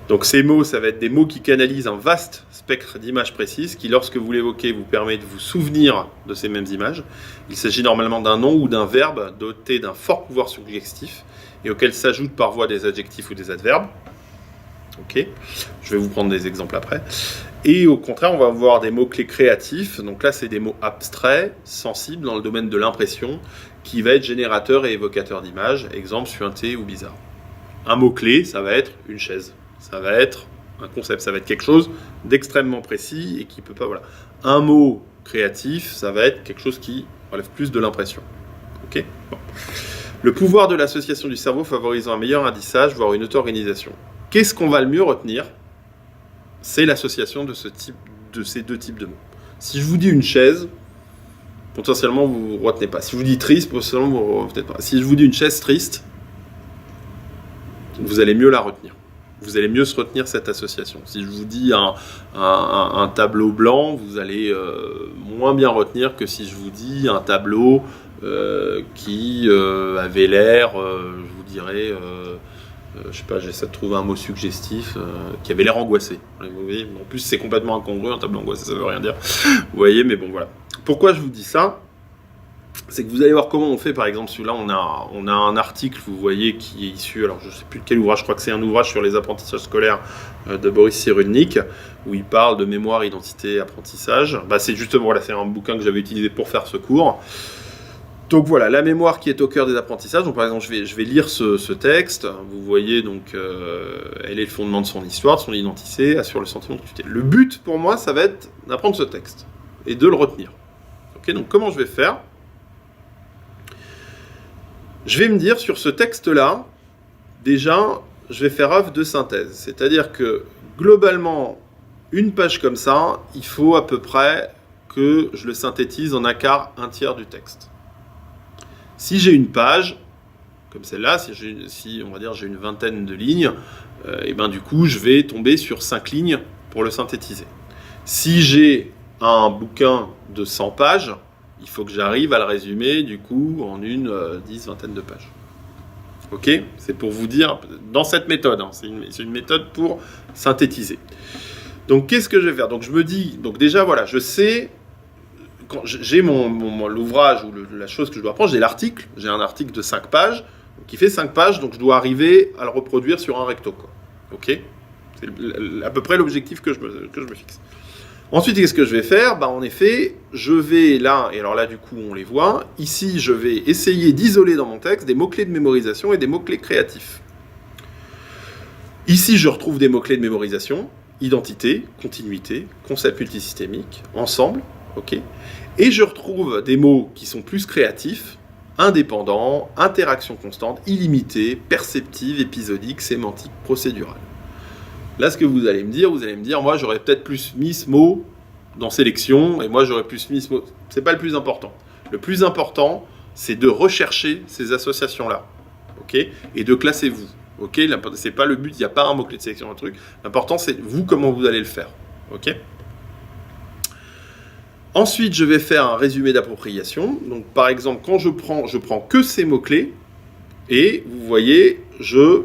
Donc ces mots, ça va être des mots qui canalisent un vaste spectre d'images précises qui, lorsque vous l'évoquez, vous permet de vous souvenir de ces mêmes images. Il s'agit normalement d'un nom ou d'un verbe doté d'un fort pouvoir suggestif et auquel s'ajoutent par voie des adjectifs ou des adverbes. Ok, je vais vous prendre des exemples après. Et au contraire, on va avoir des mots-clés créatifs. Donc là, c'est des mots abstraits, sensibles dans le domaine de l'impression, qui va être générateur et évocateur d'images. Exemple, suinté ou bizarre. Un mot-clé, ça va être une chaise. Ça va être un concept. Ça va être quelque chose d'extrêmement précis et qui peut pas... Voilà. Un mot créatif, ça va être quelque chose qui relève plus de l'impression. Ok, bon. Le pouvoir de l'association du cerveau favorisant un meilleur indissage, voire une auto-organisation. Qu'est-ce qu'on va le mieux retenir? C'est l'association de ces deux types de mots. Si je vous dis une chaise, potentiellement vous ne retenez pas. Si je vous dis triste, potentiellement vous ne retenez pas. Si je vous dis une chaise triste, vous allez mieux la retenir. Vous allez mieux se retenir cette association. Si je vous dis un tableau blanc, vous allez moins bien retenir que si je vous dis un tableau qui avait l'air, je vous dirais... je sais pas, j'essaie de trouver un mot suggestif qui avait l'air angoissé. Vous voyez, en plus, c'est complètement incongru, un tableau angoissé, ça veut rien dire. Vous voyez, mais bon, voilà. Pourquoi je vous dis ça? C'est que vous allez voir comment on fait, par exemple, celui-là, on a un article, vous voyez, qui est issu, alors je sais plus de quel ouvrage, je crois que c'est un ouvrage sur les apprentissages scolaires de Boris Cyrulnik, où il parle de mémoire, identité, apprentissage. Bah, c'est justement, voilà, c'est un bouquin que j'avais utilisé pour faire ce cours. Donc voilà, la mémoire qui est au cœur des apprentissages. Donc par exemple, je vais lire ce texte. Vous voyez, donc, elle est le fondement de son histoire, de son identité, assure le sentiment de tutelle. Le but pour moi, ça va être d'apprendre ce texte et de le retenir. Ok, donc comment je vais faire? Je vais me dire sur ce texte-là, déjà, je vais faire œuvre de synthèse. C'est-à-dire que globalement, une page comme ça, il faut à peu près que je le synthétise en un quart, un tiers du texte. Si j'ai une page, comme celle-là, si on va dire j'ai une vingtaine de lignes, et ben du coup je vais tomber sur 5 lignes pour le synthétiser. Si j'ai un bouquin de 100 pages, il faut que j'arrive à le résumer du coup en une vingtaine de pages. Ok, c'est pour vous dire, dans cette méthode, hein, c'est une méthode pour synthétiser. Donc qu'est-ce que je vais faire? Donc je me dis, donc déjà voilà, je sais... Quand j'ai l'ouvrage ou la chose que je dois apprendre, j'ai l'article, j'ai un article de 5 pages, qui fait 5 pages, donc je dois arriver à le reproduire sur un recto, quoi. Ok? C'est à peu près l'objectif que je me fixe. Ensuite, qu'est-ce que je vais faire? En effet, je vais là, et alors là du coup on les voit, ici je vais essayer d'isoler dans mon texte des mots-clés de mémorisation et des mots-clés créatifs. Ici je retrouve des mots-clés de mémorisation, identité, continuité, concept multisystémique, ensemble, ok? Et je retrouve des mots qui sont plus créatifs, indépendants, interaction constante, illimitée, perceptive, épisodique, sémantique, procédurale. Là, ce que vous allez me dire, moi j'aurais peut-être plus mis ce mot dans sélection, et moi j'aurais plus mis ce mot. C'est pas le plus important. Le plus important, c'est de rechercher ces associations-là, ok? Et de classer vous, ok? C'est pas le but, il n'y a pas un mot-clé de sélection, un truc. L'important, c'est vous, comment vous allez le faire, ok? Ensuite, je vais faire un résumé d'appropriation. Donc, par exemple, quand je prends que ces mots-clés, et vous voyez,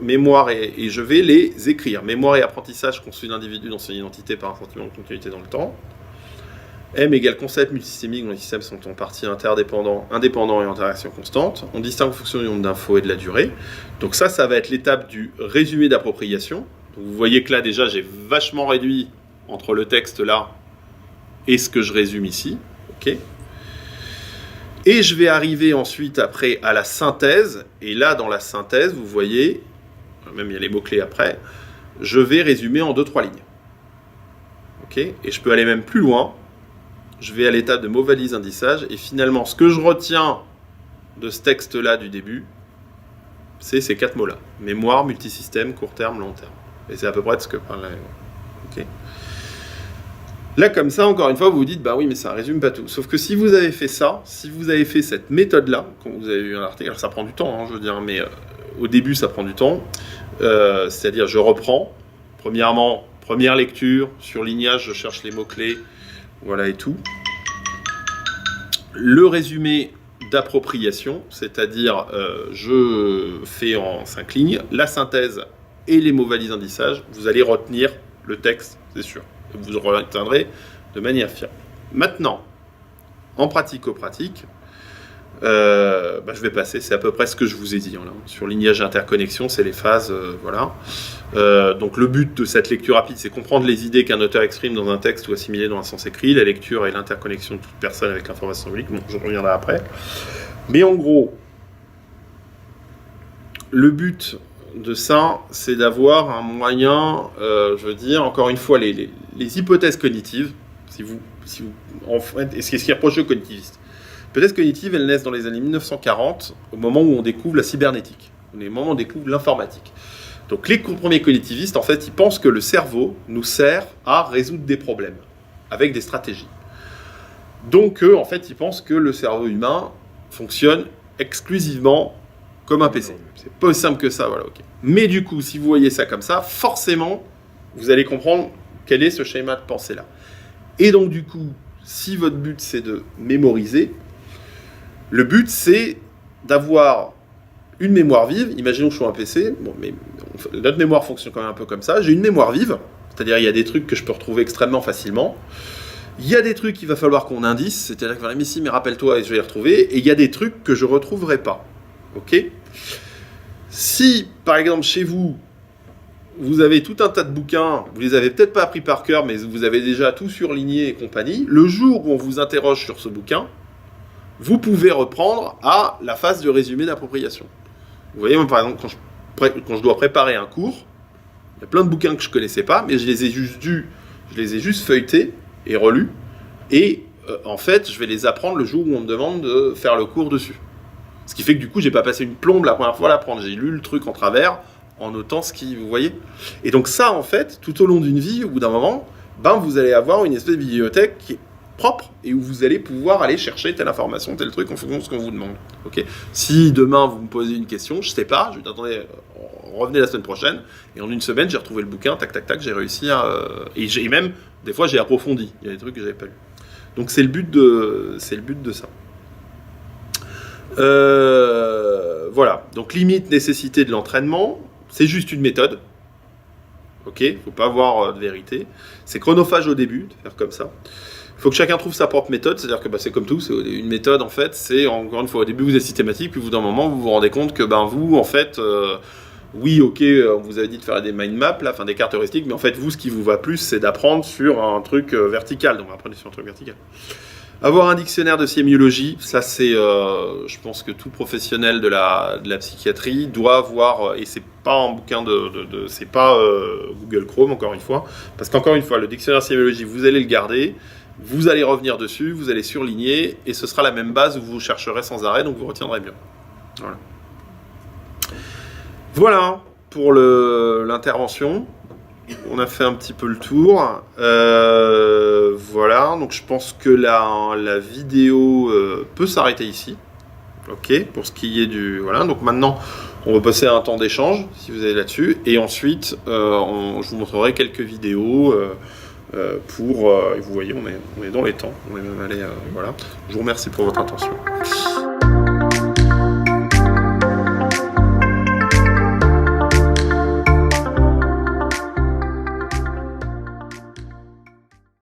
mémoire et je vais les écrire. Mémoire et apprentissage construit l'individu dans son identité par un sentiment de continuité dans le temps. M égale concept multisystémique dont les systèmes sont en partie indépendants et en interaction constante. On distingue en fonction du nombre d'infos et de la durée. Donc ça va être l'étape du résumé d'appropriation. Donc vous voyez que là, déjà, j'ai vachement réduit entre le texte là et ce que je résume ici, ok. Et je vais arriver ensuite après à la synthèse, et là dans la synthèse, vous voyez, même il y a les mots-clés après, je vais résumer en 2-3 lignes. Ok. Et je peux aller même plus loin, je vais à l'étape de mots valise indissage, et finalement ce que je retiens de ce texte-là du début, c'est ces 4 mots-là. Mémoire, multisystème, court terme, long terme. Et c'est à peu près de ce que parlait. Ok. Là, comme ça, encore une fois, vous vous dites, bah oui, mais ça résume pas tout. Sauf que si vous avez fait ça, si vous avez fait cette méthode-là, quand vous avez eu un article, alors ça prend du temps, hein, je veux dire, mais au début, ça prend du temps. C'est-à-dire, je reprends. Premièrement, première lecture, surlignage, je cherche les mots-clés, voilà et tout. Le résumé d'appropriation, c'est-à-dire, je fais en 5 lignes, la synthèse et les mots valises indissage, vous allez retenir le texte, c'est sûr. Vous retiendrez de manière fiable. Maintenant, en pratico-pratique, Je vais passer, c'est à peu près ce que je vous ai dit. Là. Sur lignage et interconnexion, c'est les phases, voilà. Donc le but de cette lecture rapide, c'est comprendre les idées qu'un auteur exprime dans un texte ou assimilées dans un sens écrit, la lecture et l'interconnexion de toute personne avec l'information symbolique. Bon, je reviendrai après. Mais en gros, le but de ça, c'est d'avoir un moyen, je veux dire, encore une fois, les hypothèses cognitives, en fait, et ce qui est reproché aux cognitivistes. Hypothèses cognitives, elles naissent dans les années 1940, au moment où on découvre la cybernétique, au moment où on découvre l'informatique. Donc les premiers cognitivistes, en fait, ils pensent que le cerveau nous sert à résoudre des problèmes, avec des stratégies. Donc eux, en fait, ils pensent que le cerveau humain fonctionne exclusivement comme un PC. C'est pas aussi simple que ça, voilà, ok. Mais du coup, si vous voyez ça comme ça, forcément, vous allez comprendre quel est ce schéma de pensée-là. Et donc, du coup, si votre but, c'est de mémoriser, le but, c'est d'avoir une mémoire vive. Imaginons que je sois un PC. Bon, mais notre mémoire fonctionne quand même un peu comme ça. J'ai une mémoire vive, c'est-à-dire il y a des trucs que je peux retrouver extrêmement facilement. Il y a des trucs qu'il va falloir qu'on indice, c'est-à-dire que mais si, mais rappelle-toi, et je vais les retrouver. Et il y a des trucs que je ne retrouverai pas. Ok ? Si, par exemple, chez vous, vous avez tout un tas de bouquins, vous les avez peut-être pas appris par cœur, mais vous avez déjà tout surligné et compagnie, le jour où on vous interroge sur ce bouquin, vous pouvez reprendre à la phase de résumé d'appropriation. Vous voyez, moi, par exemple, quand je dois préparer un cours, il y a plein de bouquins que je ne connaissais pas, mais je les ai juste feuilletés et relus, et en fait, je vais les apprendre le jour où on me demande de faire le cours dessus. Ce qui fait que du coup, j'ai pas passé une plombe la première fois à l'apprendre. J'ai lu le truc en travers, en notant ce qui, vous voyez. Et donc ça, en fait, tout au long d'une vie, au bout d'un moment, vous allez avoir une espèce de bibliothèque qui est propre et où vous allez pouvoir aller chercher telle information, tel truc en fonction de ce qu'on vous demande. Okay. Si demain vous me posez une question, je sais pas, je vais t'attendre, revenez la semaine prochaine, et en une semaine, j'ai retrouvé le bouquin, tac, tac, tac, j'ai réussi à... et même, des fois, j'ai approfondi. Il y a des trucs que j'avais pas lu. Donc c'est le but de ça. Voilà. Donc limite, nécessité de l'entraînement, c'est juste une méthode. Ok, faut pas avoir de vérité. C'est chronophage au début, de faire comme ça. Il faut que chacun trouve sa propre méthode, c'est-à-dire que c'est comme tout, c'est une méthode en fait, c'est encore une fois au début vous êtes systématique, puis au bout d'un moment vous vous rendez compte que vous en fait, oui ok, on vous avait dit de faire des mind maps, là, des cartes heuristiques, mais en fait vous ce qui vous va plus c'est d'apprendre sur un truc vertical, donc apprenez sur un truc vertical. Avoir un dictionnaire de sémiologie, ça c'est, je pense que tout professionnel de la psychiatrie doit avoir, et c'est pas un bouquin c'est pas Google Chrome encore une fois, parce qu'encore une fois le dictionnaire de sémiologie vous allez le garder. Vous allez revenir dessus, vous allez surligner, et ce sera la même base où vous chercherez sans arrêt, donc vous retiendrez mieux. Voilà pour l'intervention. On a fait un petit peu le tour. Voilà, donc je pense que la vidéo peut s'arrêter ici. Ok, pour ce qui est du... Voilà, donc maintenant, on va passer à un temps d'échange, si vous avez là-dessus, et ensuite, je vous montrerai quelques vidéos... et vous voyez, on est dans les temps, on est même allé, voilà. Je vous remercie pour votre attention.